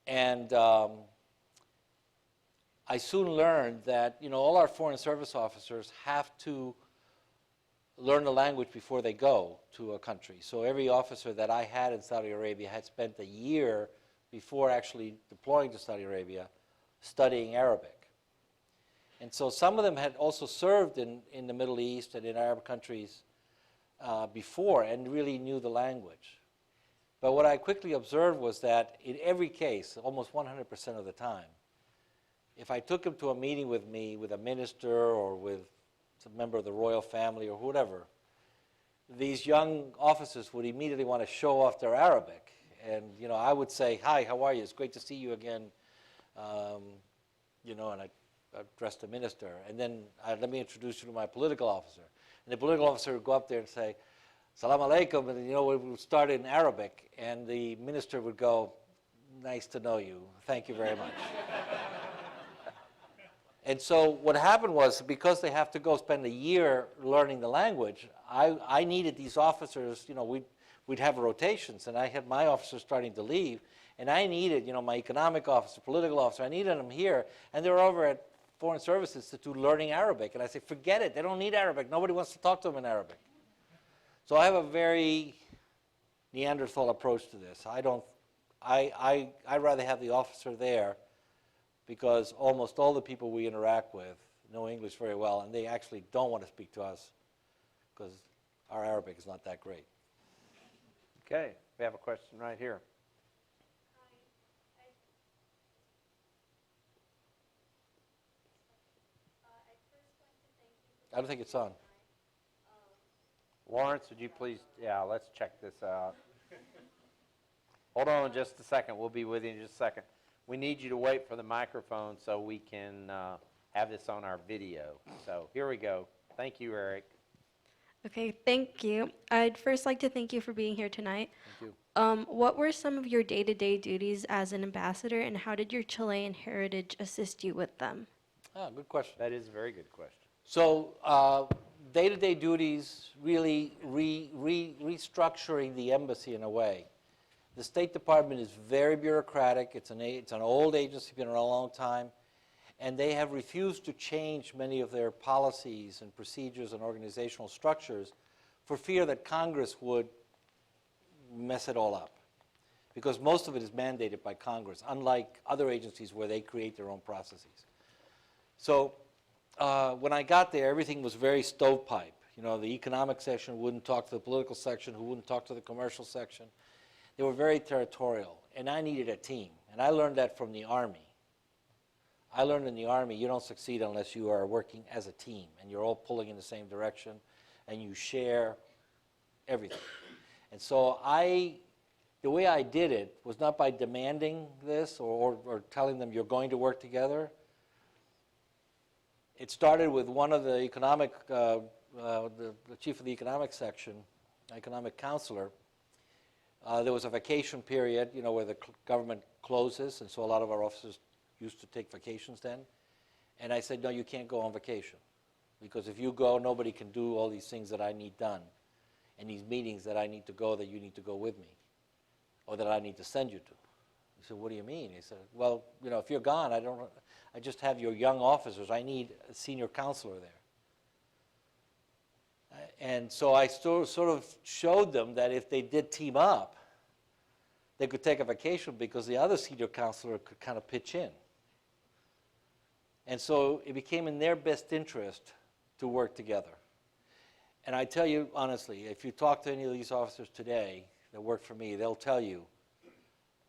And I soon learned that, all our foreign service officers have to learn the language before they go to a country. So every officer that I had in Saudi Arabia had spent a year before actually deploying to Saudi Arabia studying Arabic. And so some of them had also served in the Middle East and in Arab countries before and really knew the language. But what I quickly observed was that in every case, almost 100% of the time, if I took them to a meeting with me, with a minister or with some member of the royal family or whatever, these young officers would immediately want to show off their Arabic. And, I would say, "Hi, how are you? It's great to see you again." And I addressed the minister. And then, let me introduce you to my political officer. And the political officer would go up there and say, "Salam alaikum," and, we would start in Arabic. And the minister would go, "Nice to know you. Thank you very much." And so what happened was, because they have to go spend a year learning the language, I needed these officers, we'd have rotations, and I had my officers starting to leave, and I needed, my economic officer, political officer, I needed them here, and they were over at Foreign Service Institute learning Arabic, and I said, forget it, they don't need Arabic, nobody wants to talk to them in Arabic. So I have a very Neanderthal approach to this. I'd rather have the officer there, because almost all the people we interact with know English very well, and they actually don't want to speak to us because our Arabic is not that great. Okay, we have a question right here. I don't think it's on. Lawrence, would you please, let's check this out. Hold on just a second. We'll be with you in just a second. We need you to wait for the microphone so we can have this on our video. So here we go. Thank you, Eric. Okay, thank you. I'd first like to thank you for being here tonight. Thank you. What were some of your day-to-day duties as an ambassador, and how did your Chilean heritage assist you with them? Good question. That is a very good question. So day-to-day duties, really restructuring the embassy in a way. The State Department is very bureaucratic. It's an old agency, been around a long time, and they have refused to change many of their policies and procedures and organizational structures for fear that Congress would mess it all up, because most of it is mandated by Congress, unlike other agencies where they create their own processes. So when I got there, everything was very stovepipe. The economic section wouldn't talk to the political section, who wouldn't talk to the commercial section. They were very territorial, and I needed a team, and I learned that from the Army. I learned in the Army you don't succeed unless you are working as a team, and you're all pulling in the same direction, and you share everything. And so the way I did it was not by demanding this or telling them you're going to work together. It started with one of the economic, the chief of the economic section, economic counselor. There was a vacation period, where the government closes, and so a lot of our officers used to take vacations then. And I said, no, you can't go on vacation, because if you go, nobody can do all these things that I need done, and these meetings that I need to go, that you need to go with me, or that I need to send you to. He said, what do you mean? He said, well, if you're gone, I just have your young officers. I need a senior counselor there. And so I sort of showed them that if they did team up, they could take a vacation because the other senior counselor could kind of pitch in. And so it became in their best interest to work together. And I tell you honestly, if you talk to any of these officers today that work for me, they'll tell you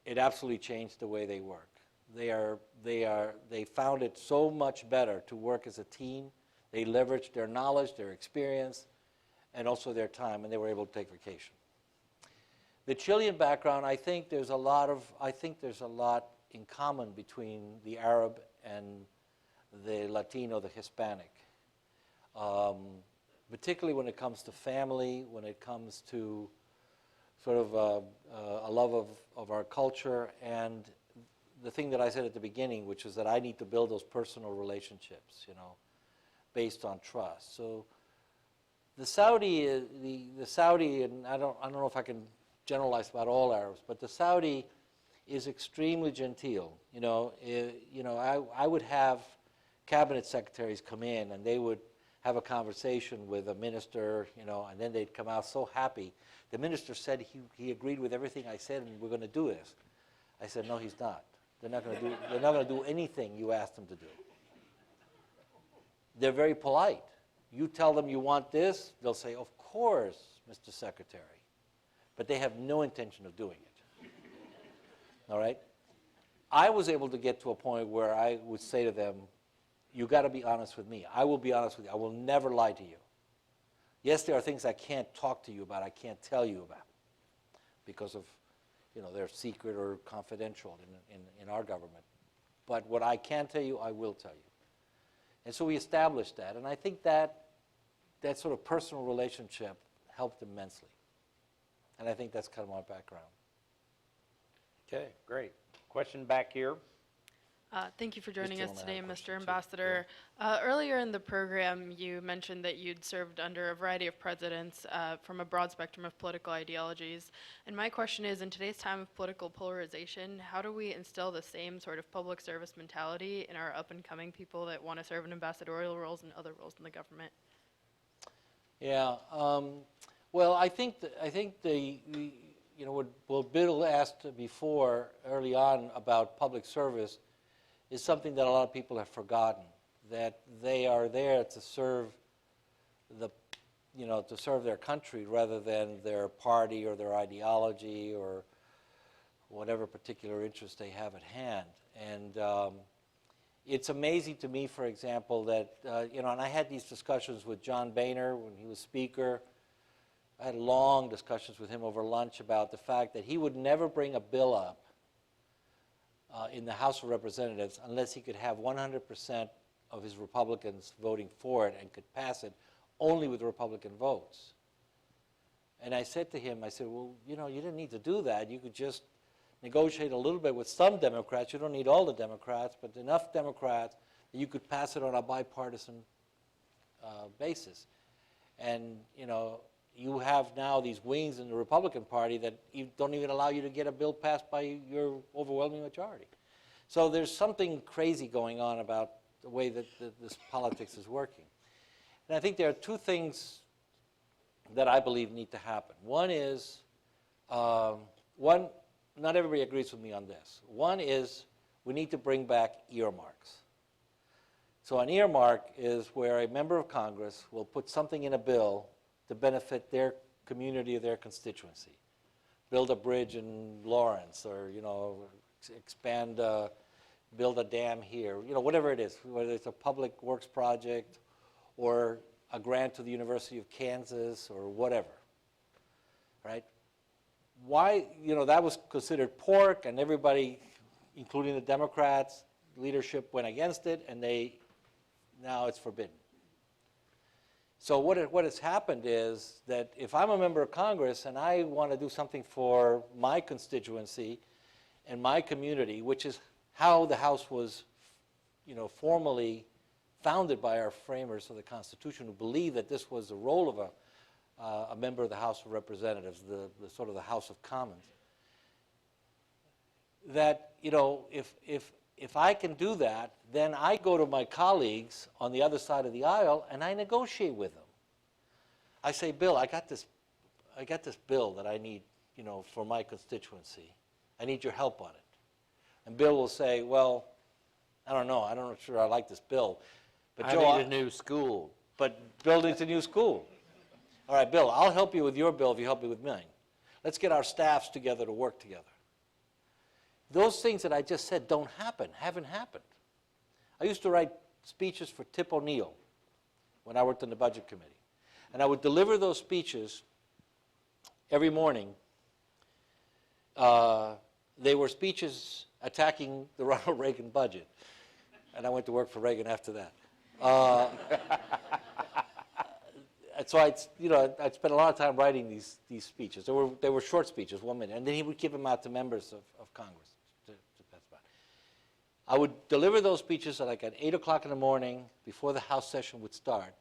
it absolutely changed the way they work. They found it so much better to work as a team. They leveraged their knowledge, their experience, and also their time, and they were able to take vacation. The Chilean background, I think there's a lot in common between the Arab and the Latino, the Hispanic, particularly when it comes to family, when it comes to sort of a love of our culture, and the thing that I said at the beginning, which is that I need to build those personal relationships, based on trust. So the Saudi, and I don't know if I can generalize about all Arabs, but the Saudi is extremely genteel. I would have cabinet secretaries come in and they would have a conversation with a minister, and then they'd come out so happy. The minister said he agreed with everything I said and we're going to do this. I said, no, he's not. They're not going to do anything you asked them to do. They're very polite. You tell them you want this, they'll say, of course, Mr. Secretary. But they have no intention of doing it. All right? I was able to get to a point where I would say to them, you got to be honest with me. I will be honest with you. I will never lie to you. Yes, there are things I can't talk to you about, I can't tell you about because of, they're secret or confidential in our government. But what I can tell you, I will tell you. And so we established that, and I think that sort of personal relationship helped immensely. And I think that's kind of my background. Okay, great. Question back here. Thank you for joining This us gentleman today, had a question Mr. too. Ambassador. Earlier in the program, you mentioned that you'd served under a variety of presidents from a broad spectrum of political ideologies. And my question is, in today's time of political polarization, how do we instill the same sort of public service mentality in our up-and-coming people that want to serve in ambassadorial roles and other roles in the government? Yeah. Well, I think what Bill asked before, early on, about public service is something that a lot of people have forgotten, that they are there to serve their country rather than their party or their ideology or whatever particular interest they have at hand. And it's amazing to me, for example, that, and I had these discussions with John Boehner when he was Speaker. I had long discussions with him over lunch about the fact that he would never bring a bill up in the House of Representatives unless he could have 100% of his Republicans voting for it and could pass it only with Republican votes. And I said to him, well, you didn't need to do that. You could just negotiate a little bit with some Democrats. You don't need all the Democrats, but enough Democrats that you could pass it on a bipartisan basis. And, you have now these wings in the Republican Party that don't even allow you to get a bill passed by your overwhelming majority. So there's something crazy going on about the way that this politics is working. And I think there are two things that I believe need to happen. One is, not everybody agrees with me on this. One is we need to bring back earmarks. So an earmark is where a member of Congress will put something in a bill to benefit their community or their constituency. Build a bridge in Lawrence, or expand, build a dam here, whatever it is, whether it's a public works project or a grant to the University of Kansas or whatever, right? Why, that was considered pork, and everybody, including the Democrats, leadership went against it, and now it's forbidden. So what has happened is that if I'm a member of Congress and I want to do something for my constituency and my community, which is how the House was, formally founded by our framers of the Constitution, who believed that this was the role of a member of the House of Representatives, the sort of the House of Commons, that if I can do that, then I go to my colleagues on the other side of the aisle and I negotiate with them. I say, Bill, I got this bill that I need, for my constituency. I need your help on it. And Bill will say, well, I don't know. I'm not sure I like this bill. But I Joe, need a new school. But Bill needs a new school. All right, Bill, I'll help you with your bill if you help me with mine. Let's get our staffs together to work together. Those things that I just said haven't happened. I used to write speeches for Tip O'Neill when I worked in the Budget Committee. And I would deliver those speeches every morning. They were speeches attacking the Ronald Reagan budget. And I went to work for Reagan after that. And so I'd spend a lot of time writing these speeches. They were short speeches, 1 minute. And then he would give them out to members of Congress. I would deliver those speeches at 8 o'clock in the morning before the House session would start.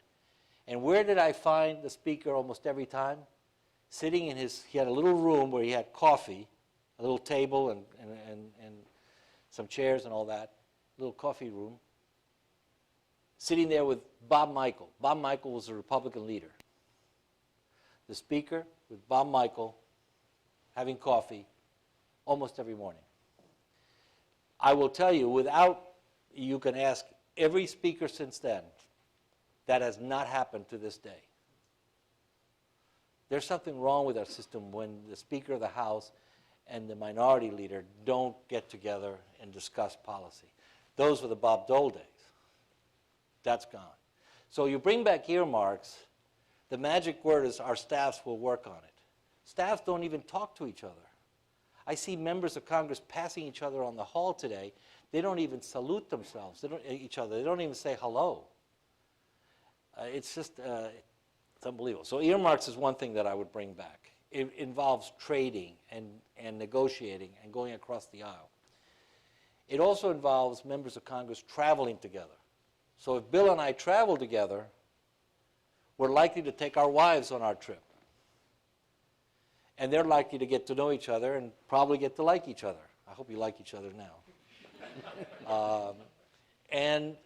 And where did I find the speaker almost every time? Sitting in he had a little room where he had coffee a little table and some chairs and all that, little coffee room, sitting there with Bob Michael. Bob Michael was a Republican leader. The speaker with Bob Michael having coffee almost every morning. I will tell you, you can ask every speaker since then, that has not happened to this day. There's something wrong with our system when the Speaker of the House and the minority leader don't get together and discuss policy. Those were the Bob Dole days. That's gone. So you bring back earmarks, the magic word is our staffs will work on it. Staffs don't even talk to each other. I see members of Congress passing each other on the hall today. They don't even salute themselves, each other. They don't even say hello. It's just it's unbelievable. So earmarks is one thing that I would bring back. It involves trading and negotiating and going across the aisle. It also involves members of Congress traveling together. So if Bill and I travel together, we're likely to take our wives on our trip. And they're likely to get to know each other and probably get to like each other. I hope you like each other now. And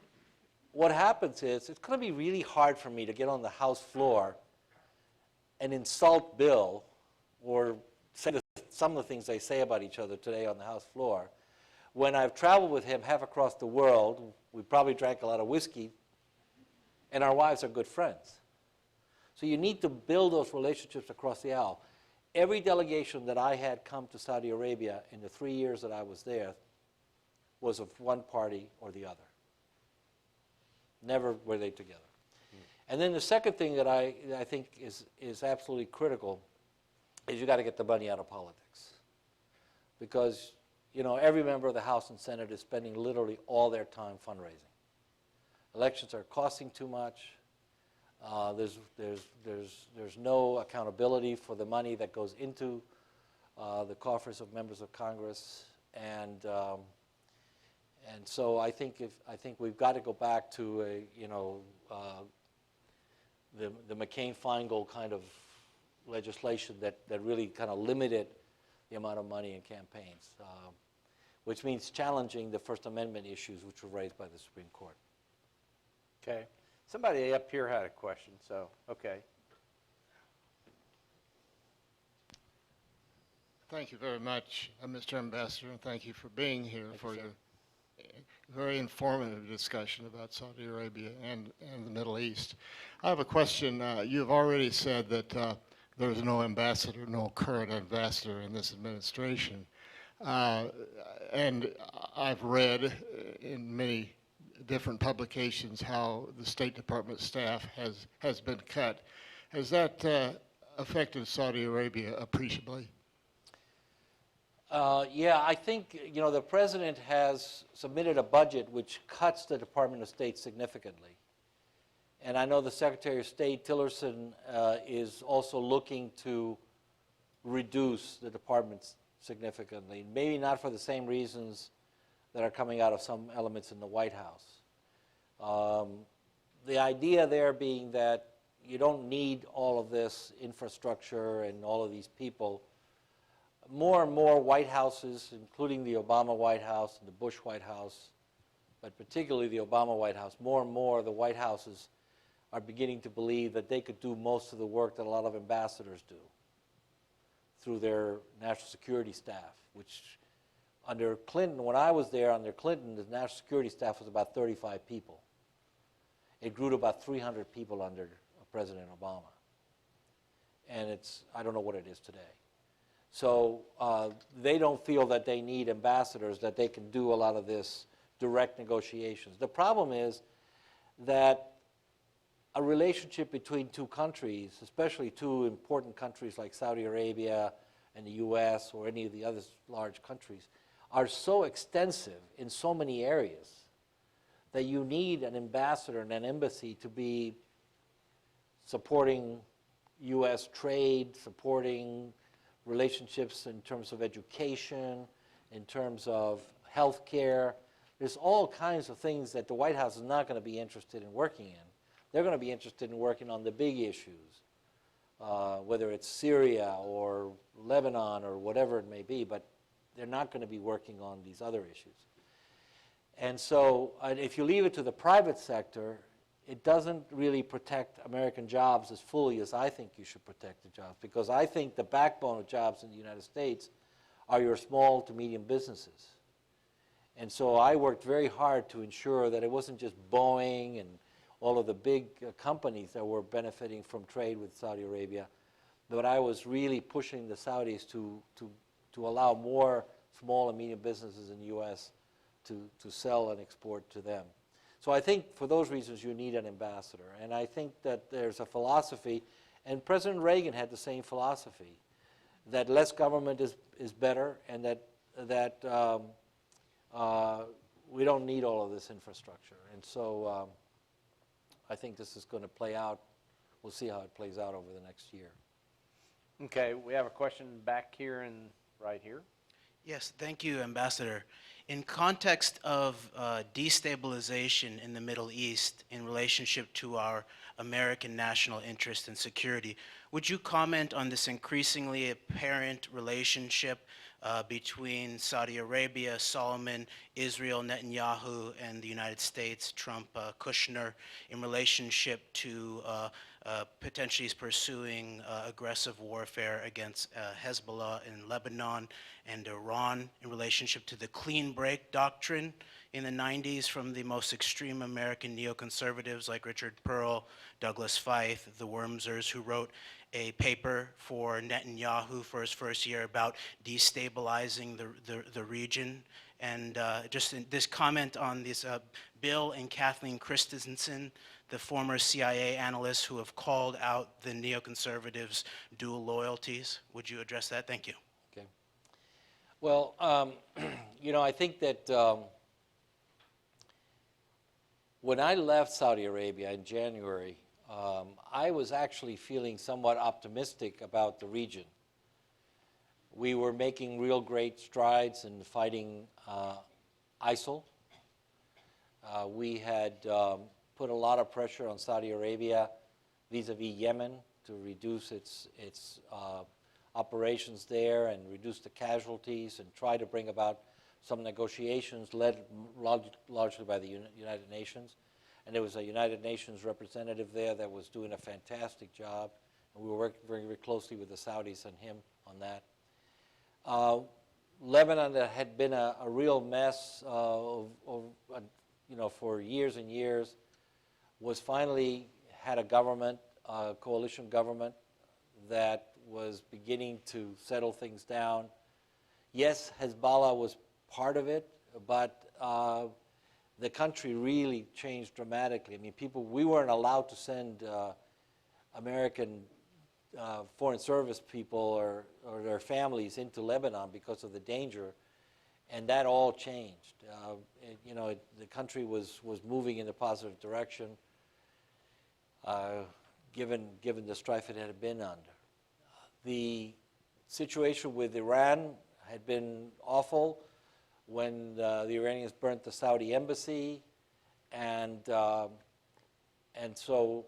what happens is, it's going to be really hard for me to get on the House floor and insult Bill or say some of the things they say about each other today on the House floor. When I've traveled with him half across the world, we probably drank a lot of whiskey, and our wives are good friends. So you need to build those relationships across the aisle. Every delegation that I had come to Saudi Arabia in the 3 years that I was there was of one party or the other. Never were they together. And then the second thing that I think is absolutely critical is you got to get the money out of politics. Because, you know, every member of the House and Senate is spending literally all their time fundraising. Elections are costing too much. There's no accountability for the money that goes into the coffers of members of Congress, and so I think we've got to go back to the McCain-Feingold kind of legislation that really kind of limited the amount of money in campaigns, which means challenging the First Amendment issues which were raised by the Supreme Court. Okay. Somebody up here had a question, so, okay. Thank you very much, Mr. Ambassador, and thank you for being here for your very informative discussion about Saudi Arabia and the Middle East. I have a question. You've already said that there's no ambassador, no current ambassador in this administration. And I've read in many different publications how the State Department staff has been cut. Has that affected Saudi Arabia appreciably? Yeah, I think, you know, the president has submitted a budget which cuts the Department of State significantly. And I know the Secretary of State, Tillerson, is also looking to reduce the department significantly, maybe not for the same reasons that are coming out of some elements in the White House. The idea there being that you don't need all of this infrastructure and all of these people. More and more White Houses, including the Obama White House and the Bush White House, but particularly the Obama White House, more and more the White Houses are beginning to believe that they could do most of the work that a lot of ambassadors do through their national security staff, which under Clinton, when I was there under Clinton, the national security staff was about 35 people. It grew to about 300 people under President Obama. And I don't know what it is today. So they don't feel that they need ambassadors, that they can do a lot of this direct negotiations. The problem is that a relationship between two countries, especially two important countries like Saudi Arabia and the US or any of the other large countries, are so extensive in so many areas that you need an ambassador and an embassy to be supporting US trade, supporting relationships in terms of education, in terms of health care. There's all kinds of things that the White House is not going to be interested in working in. They're going to be interested in working on the big issues, whether it's Syria or Lebanon or whatever it may be. But they're not going to be working on these other issues. And so if you leave it to the private sector, it doesn't really protect American jobs as fully as I think you should protect the jobs, because I think the backbone of jobs in the United States are your small to medium businesses. And so I worked very hard to ensure that it wasn't just Boeing and all of the big companies that were benefiting from trade with Saudi Arabia, but I was really pushing the Saudis to allow more small and medium businesses in the U.S. to sell and export to them. So I think for those reasons you need an ambassador. And I think that there's a philosophy, and President Reagan had the same philosophy, that less government is better, and that we don't need all of this infrastructure. And so I think this is going to play out. We'll see how it plays out over the next year. Okay, we have a question back here and right here. Yes, thank you, Ambassador. In context of destabilization in the Middle East in relationship to our American national interest and security, would you comment on this increasingly apparent relationship between Saudi Arabia, Solomon, Israel, Netanyahu, and the United States, Trump, Kushner, in relationship to potentially pursuing aggressive warfare against Hezbollah in Lebanon and Iran, in relationship to the clean break doctrine in the 90s from the most extreme American neoconservatives like Richard Pearl, Douglas Feith, the Wormsers, who wrote a paper for Netanyahu for his first year about destabilizing the region. And just this comment on this Bill and Kathleen Christensen, the former CIA analysts who have called out the neoconservatives' dual loyalties. Would you address that? Thank you. Okay. Well, I think that when I left Saudi Arabia in January, I was actually feeling somewhat optimistic about the region. We were making real great strides in fighting ISIL. We had put a lot of pressure on Saudi Arabia vis-a-vis Yemen to reduce its operations there and reduce the casualties and try to bring about some negotiations led largely by the United Nations. And there was a United Nations representative there that was doing a fantastic job. And we were working very, very closely with the Saudis and him on that. Lebanon that had been a real mess for years and years was finally had a government, a coalition government that was beginning to settle things down. Yes, Hezbollah was part of it, but the country really changed dramatically. I mean, we weren't allowed to send American foreign service people or their families into Lebanon because of the danger, and that all changed. The country was moving in a positive direction, given the strife it had been under. The situation with Iran had been awful when the Iranians burnt the Saudi embassy, and so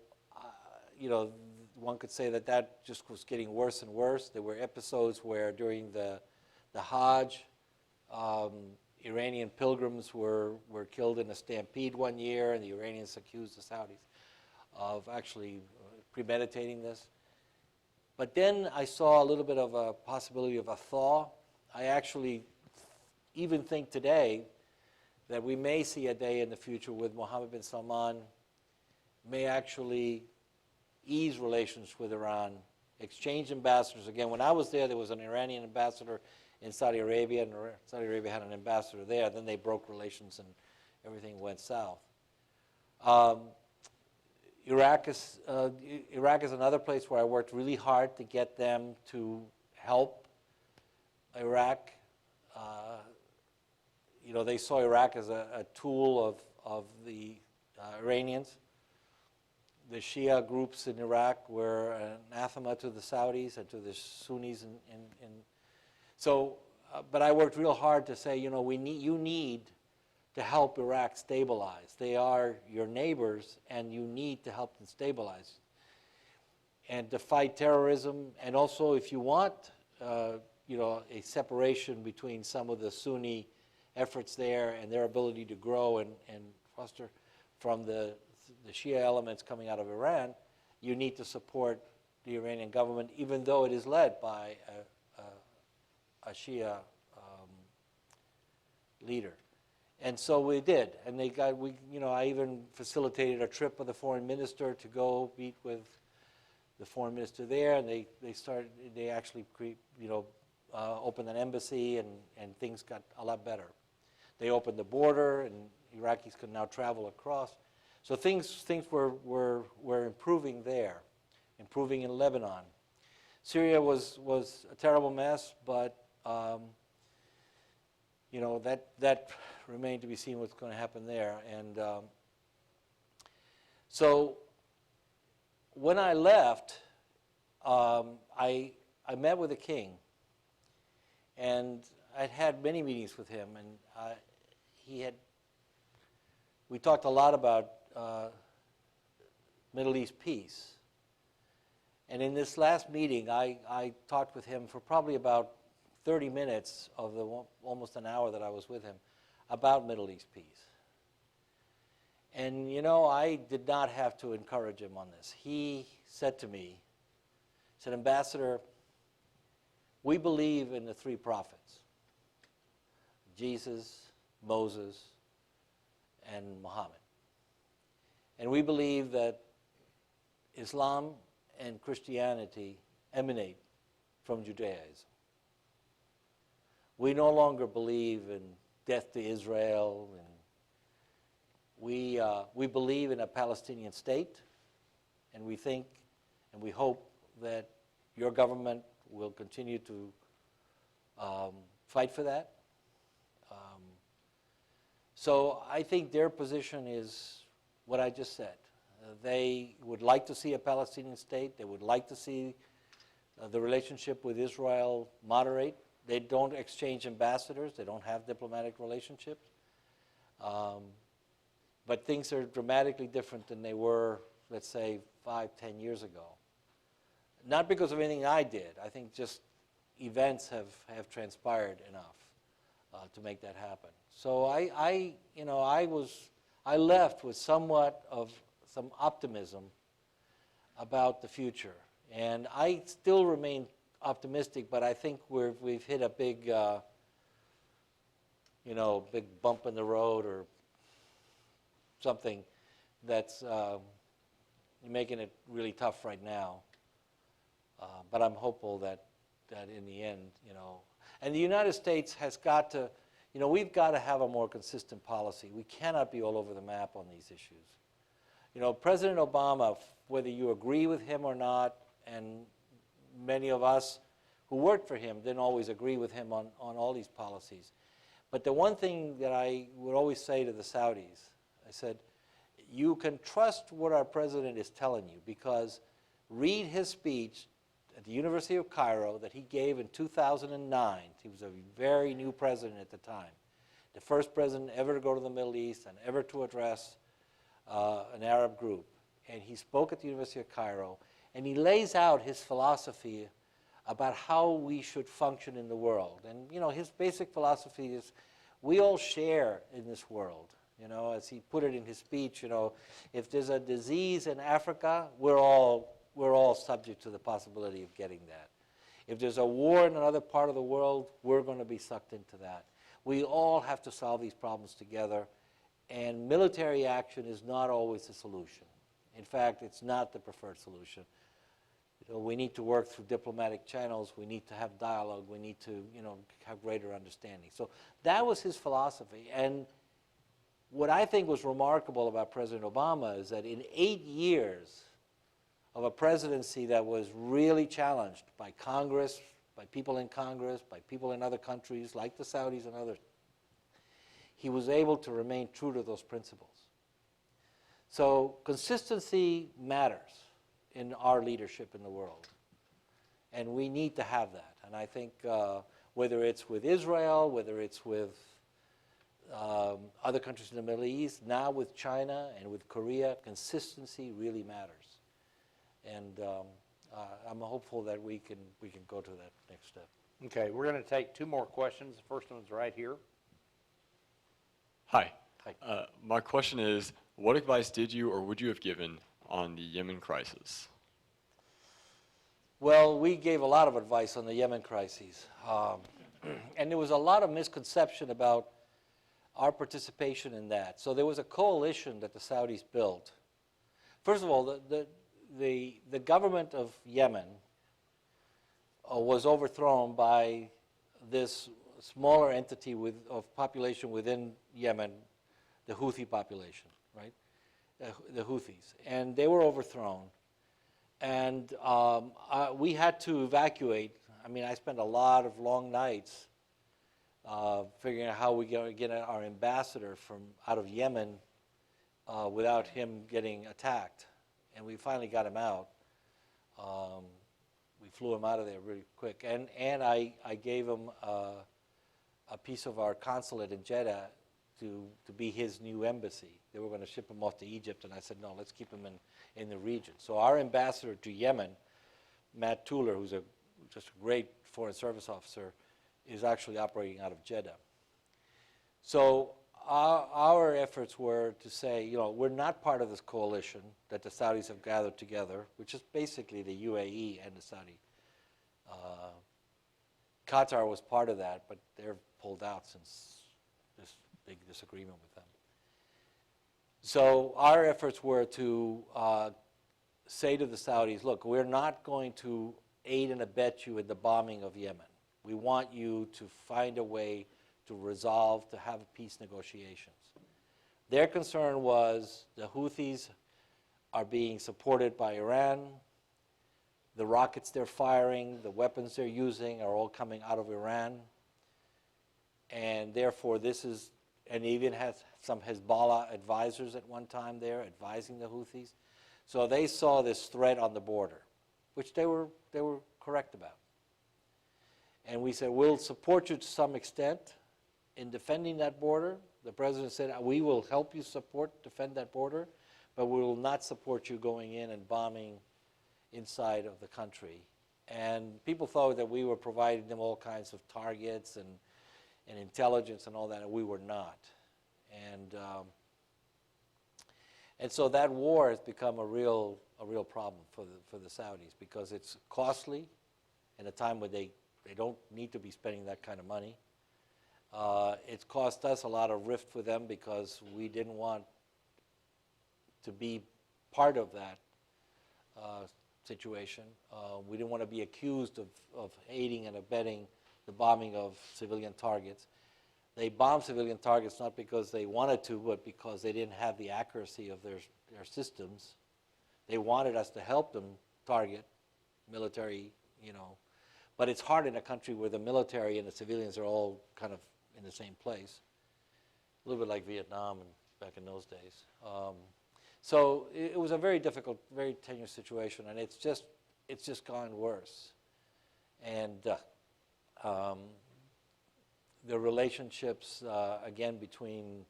one could say that just was getting worse and worse. There were episodes where during the Hajj, Iranian pilgrims were killed in a stampede one year, and the Iranians accused the Saudis of actually premeditating this. But then I saw a little bit of a possibility of a thaw. I actually even think today that we may see a day in the future with Mohammed bin Salman may actually ease relations with Iran, exchange ambassadors. Again, when I was there was an Iranian ambassador in Saudi Arabia, and Saudi Arabia had an ambassador there. Then they broke relations and everything went south. Iraq is another place where I worked really hard to get them to help Iraq. They saw Iraq as a tool of the Iranians. The Shia groups in Iraq were an anathema to the Saudis and to the Sunnis. But I worked real hard to say, you need to help Iraq stabilize. They are your neighbors, and you need to help them stabilize. And to fight terrorism, and also if you want a separation between some of the Sunni efforts there and their ability to grow and foster from the Shia elements coming out of Iran, you need to support the Iranian government, even though it is led by a Shia leader. And so we did, and I even facilitated a trip with the foreign minister to go meet with the foreign minister there, and they actually opened an embassy, and things got a lot better. They opened the border, and Iraqis could now travel across. So things were improving there, improving in Lebanon. Syria was a terrible mess, but that remained to be seen what's going to happen there. And so when I left, I met with the king, and I'd had many meetings with him, and we talked a lot about Middle East peace. And in this last meeting, I talked with him for probably about 30 minutes of the almost an hour that I was with him about Middle East peace. And I did not have to encourage him on this. He said to me, he said, "Ambassador, we believe in the three prophets, Jesus, Moses, and Muhammad. And we believe that Islam and Christianity emanate from Judaism. We no longer believe in death to Israel, and we believe in a Palestinian state, and we think and we hope that your government will continue to fight for that." So I think their position is what I just said. They would like to see a Palestinian state. They would like to see the relationship with Israel moderate. They don't exchange ambassadors. They don't have diplomatic relationships. But things are dramatically different than they were, let's say, 5-10 years ago. Not because of anything I did. I think just events have transpired enough to make that happen. So I left with somewhat of some optimism about the future. And I still remain optimistic, but I think we've hit a big, big bump in the road or something that's making it really tough right now. But I'm hopeful that in the end, and the United States has got to, we've got to have a more consistent policy. We cannot be all over the map on these issues. President Obama, whether you agree with him or not, and many of us who worked for him didn't always agree with him on all these policies. But the one thing that I would always say to the Saudis, I said, you can trust what our president is telling you, because read his speech at the University of Cairo that he gave in 2009. He was a very new president at the time, the first president ever to go to the Middle East and ever to address an Arab group. And he spoke at the University of Cairo, and he lays out his philosophy about how we should function in the world. And his basic philosophy is we all share in this world. As he put it in his speech, if there's a disease in Africa, we're all subject to the possibility of getting that. If there's a war in another part of the world, we're going to be sucked into that. We all have to solve these problems together, and military action is not always the solution. In fact, it's not the preferred solution. We need to work through diplomatic channels. We need to have dialogue. We need to, have greater understanding. So that was his philosophy. And what I think was remarkable about President Obama is that in 8 years of a presidency that was really challenged by Congress, by people in Congress, by people in other countries like the Saudis and others, he was able to remain true to those principles. So consistency matters in our leadership in the world. And we need to have that. And I think whether it's with Israel, whether it's with other countries in the Middle East, now with China and with Korea, consistency really matters. And I'm hopeful that we can go to that next step. Okay, we're going to take two more questions. The first one's right here. Hi. Hi. My question is, what advice did you or would you have given on the Yemen crisis? Well, we gave a lot of advice on the Yemen crisis. And there was a lot of misconception about our participation in that. So there was a coalition that the Saudis built. First of all, the government of Yemen was overthrown by this smaller entity of population within Yemen, the Houthi population, right? The Houthis. And they were overthrown. And we had to evacuate. I mean, I spent a lot of long nights figuring out how we get our ambassador from out of Yemen without him getting attacked. And we finally got him out. We flew him out of there really quick. And I gave him a piece of our consulate in Jeddah to be his new embassy. They were going to ship him off to Egypt, and I said, no, let's keep him in the region. So our ambassador to Yemen, Matt Tuller, who's just a great foreign service officer, is actually operating out of Jeddah. So our efforts were to say, you know, we're not part of this coalition that the Saudis have gathered together, which is basically the UAE and the Saudi. Qatar was part of that, but they're pulled out since this big disagreement with them. So our efforts were to say to the Saudis, look, we're not going to aid and abet you in the bombing of Yemen. We want you to find a way to resolve, to have peace negotiations. Their concern was the Houthis are being supported by Iran. The rockets they're firing, the weapons they're using are all coming out of Iran. And therefore this is, and even has some Hezbollah advisors at one time there advising the Houthis. So they saw this threat on the border, which they were correct about. And we said, we'll support you to some extent in defending that border. The president said, we will help you defend that border, but we will not support you going in and bombing inside of the country. And people thought that we were providing them all kinds of targets and intelligence and all that, and we were not. And so that war has become a real problem for the Saudis, because it's costly in a time when they don't need to be spending that kind of money. It's cost us a lot of rift with them because we didn't want to be part of that situation. We didn't want to be accused of aiding and abetting the bombing of civilian targets. They bombed civilian targets not because they wanted to, but because they didn't have the accuracy of their systems. They wanted us to help them target military, you know. But it's hard in a country where the military and the civilians are all kind of in the same place. A little bit like Vietnam and back in those days. So it was a very difficult, very tenuous situation, and it's just gone worse. And the relationships, again, between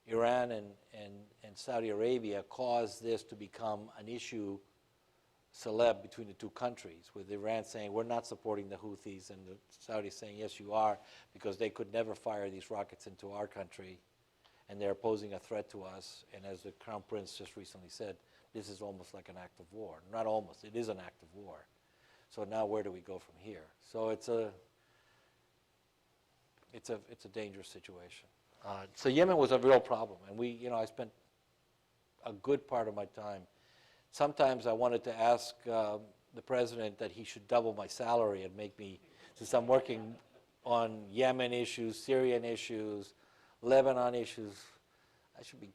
Iran and Saudi Arabia caused this to become an issue celeb between the two countries, with Iran saying, we're not supporting the Houthis, and the Saudis saying, yes, you are, because they could never fire these rockets into our country, and they're posing a threat to us. And as the Crown Prince just recently said, this is almost like an act of war. Not almost, it is an act of war. So now where do we go from here? So it's a dangerous situation. So Yemen was a real problem, and I spent a good part of my time. Sometimes I wanted to ask the president that he should double my salary and make me, since I'm working on Yemen issues, Syrian issues, Lebanon issues, I should be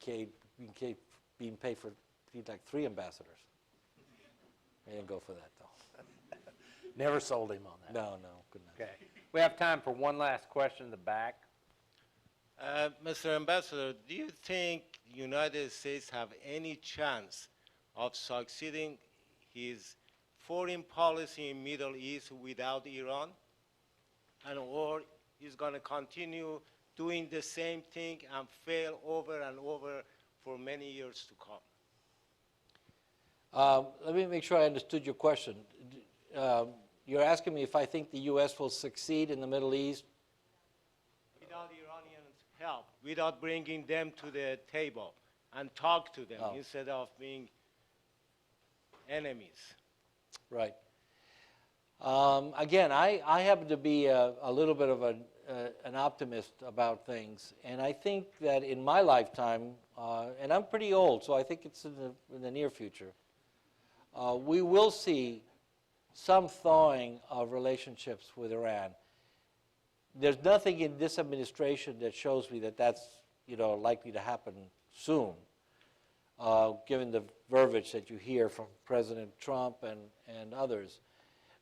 being paid for like 3 ambassadors. I didn't go for that, though. Never sold him on that. No, couldn't. Okay. We have time for one last question in the back. Mr. Ambassador, do you think the United States have any chance of succeeding his foreign policy in Middle East without Iran? Or he's going to continue doing the same thing and fail over and over for many years to come? Let me make sure I understood your question. You're asking me if I think the U.S. will succeed in the Middle East? Without Iranians' help, without bringing them to the table and talk to them instead of being enemies. Right. Again, I happen to be a little bit of an optimist about things, and I think that in my lifetime, and I'm pretty old, so I think it's in the near future, we will see some thawing of relationships with Iran. There's nothing in this administration that shows me that that's likely to happen soon, given the verbiage that you hear from President Trump and others.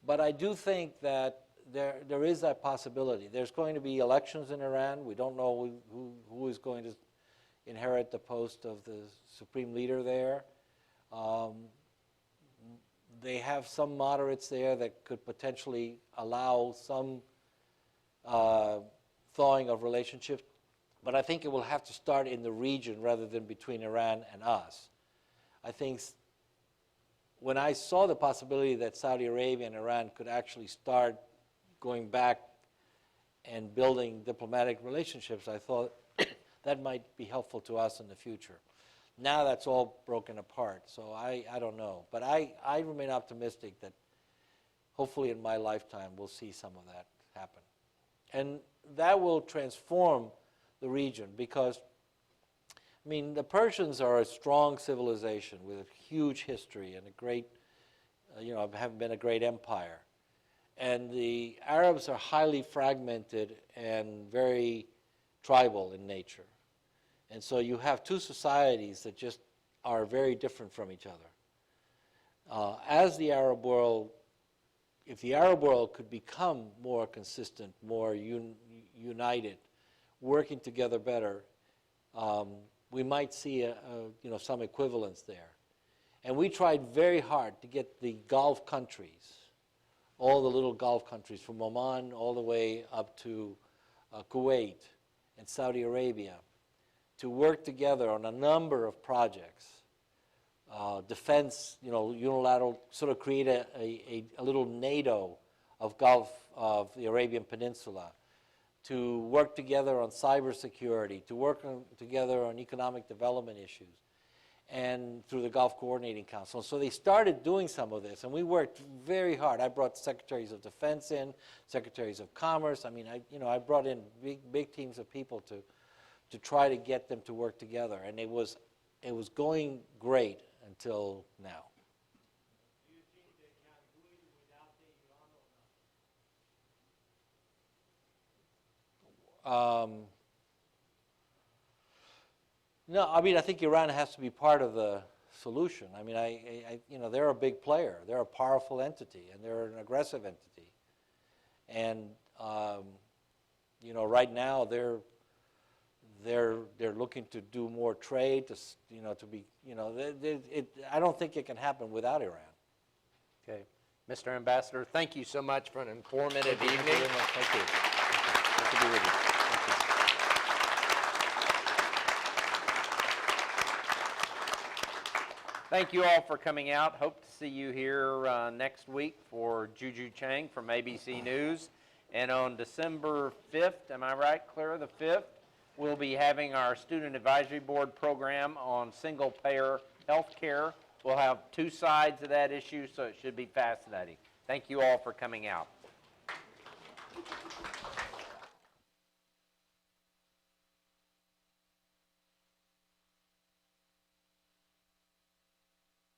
But I do think that there is that possibility. There's going to be elections in Iran. We don't know who is going to inherit the post of the supreme leader there. They have some moderates there that could potentially allow some thawing of relationships, but I think it will have to start in the region rather than between Iran and us. I think when I saw the possibility that Saudi Arabia and Iran could actually start going back and building diplomatic relationships, I thought that might be helpful to us in the future. Now that's all broken apart, so I don't know. But I remain optimistic that hopefully in my lifetime we'll see some of that happen. And that will transform the region because, I mean, the Persians are a strong civilization with a huge history and a great, have been a great empire. And the Arabs are highly fragmented and very tribal in nature. And so you have two societies that just are very different from each other. As the Arab world, if the Arab world could become more consistent, more united, working together better, we might see some equivalence there. And we tried very hard to get the Gulf countries, all the little Gulf countries, from Oman all the way up to Kuwait and Saudi Arabia, to work together on a number of projects, defense, unilateral, sort of create a little NATO of the Arabian Peninsula, to work together on cybersecurity, to work together on economic development issues, and through the Gulf Coordinating Council. So they started doing some of this, and we worked very hard. I brought secretaries of defense in, secretaries of commerce. I mean, I brought in big teams of people to try to get them to work together, and it was going great until now. Do you think they can do it without Iran or not? No, I mean, I think Iran has to be part of the solution. I mean, they're a big player. They're a powerful entity, and they're an aggressive entity. And, right now they're looking to do more trade, I don't think it can happen without Iran. Okay. Mr. Ambassador, thank you so much for an informative evening. Thank you very much. Thank you. Good to be with you. Thank you all for coming out. Hope to see you here next week for Juju Chang from ABC News. And on December 5th, am I right, Clara, the 5th, we'll be having our Student Advisory Board program on single-payer health care. We'll have two sides of that issue, so it should be fascinating. Thank you all for coming out.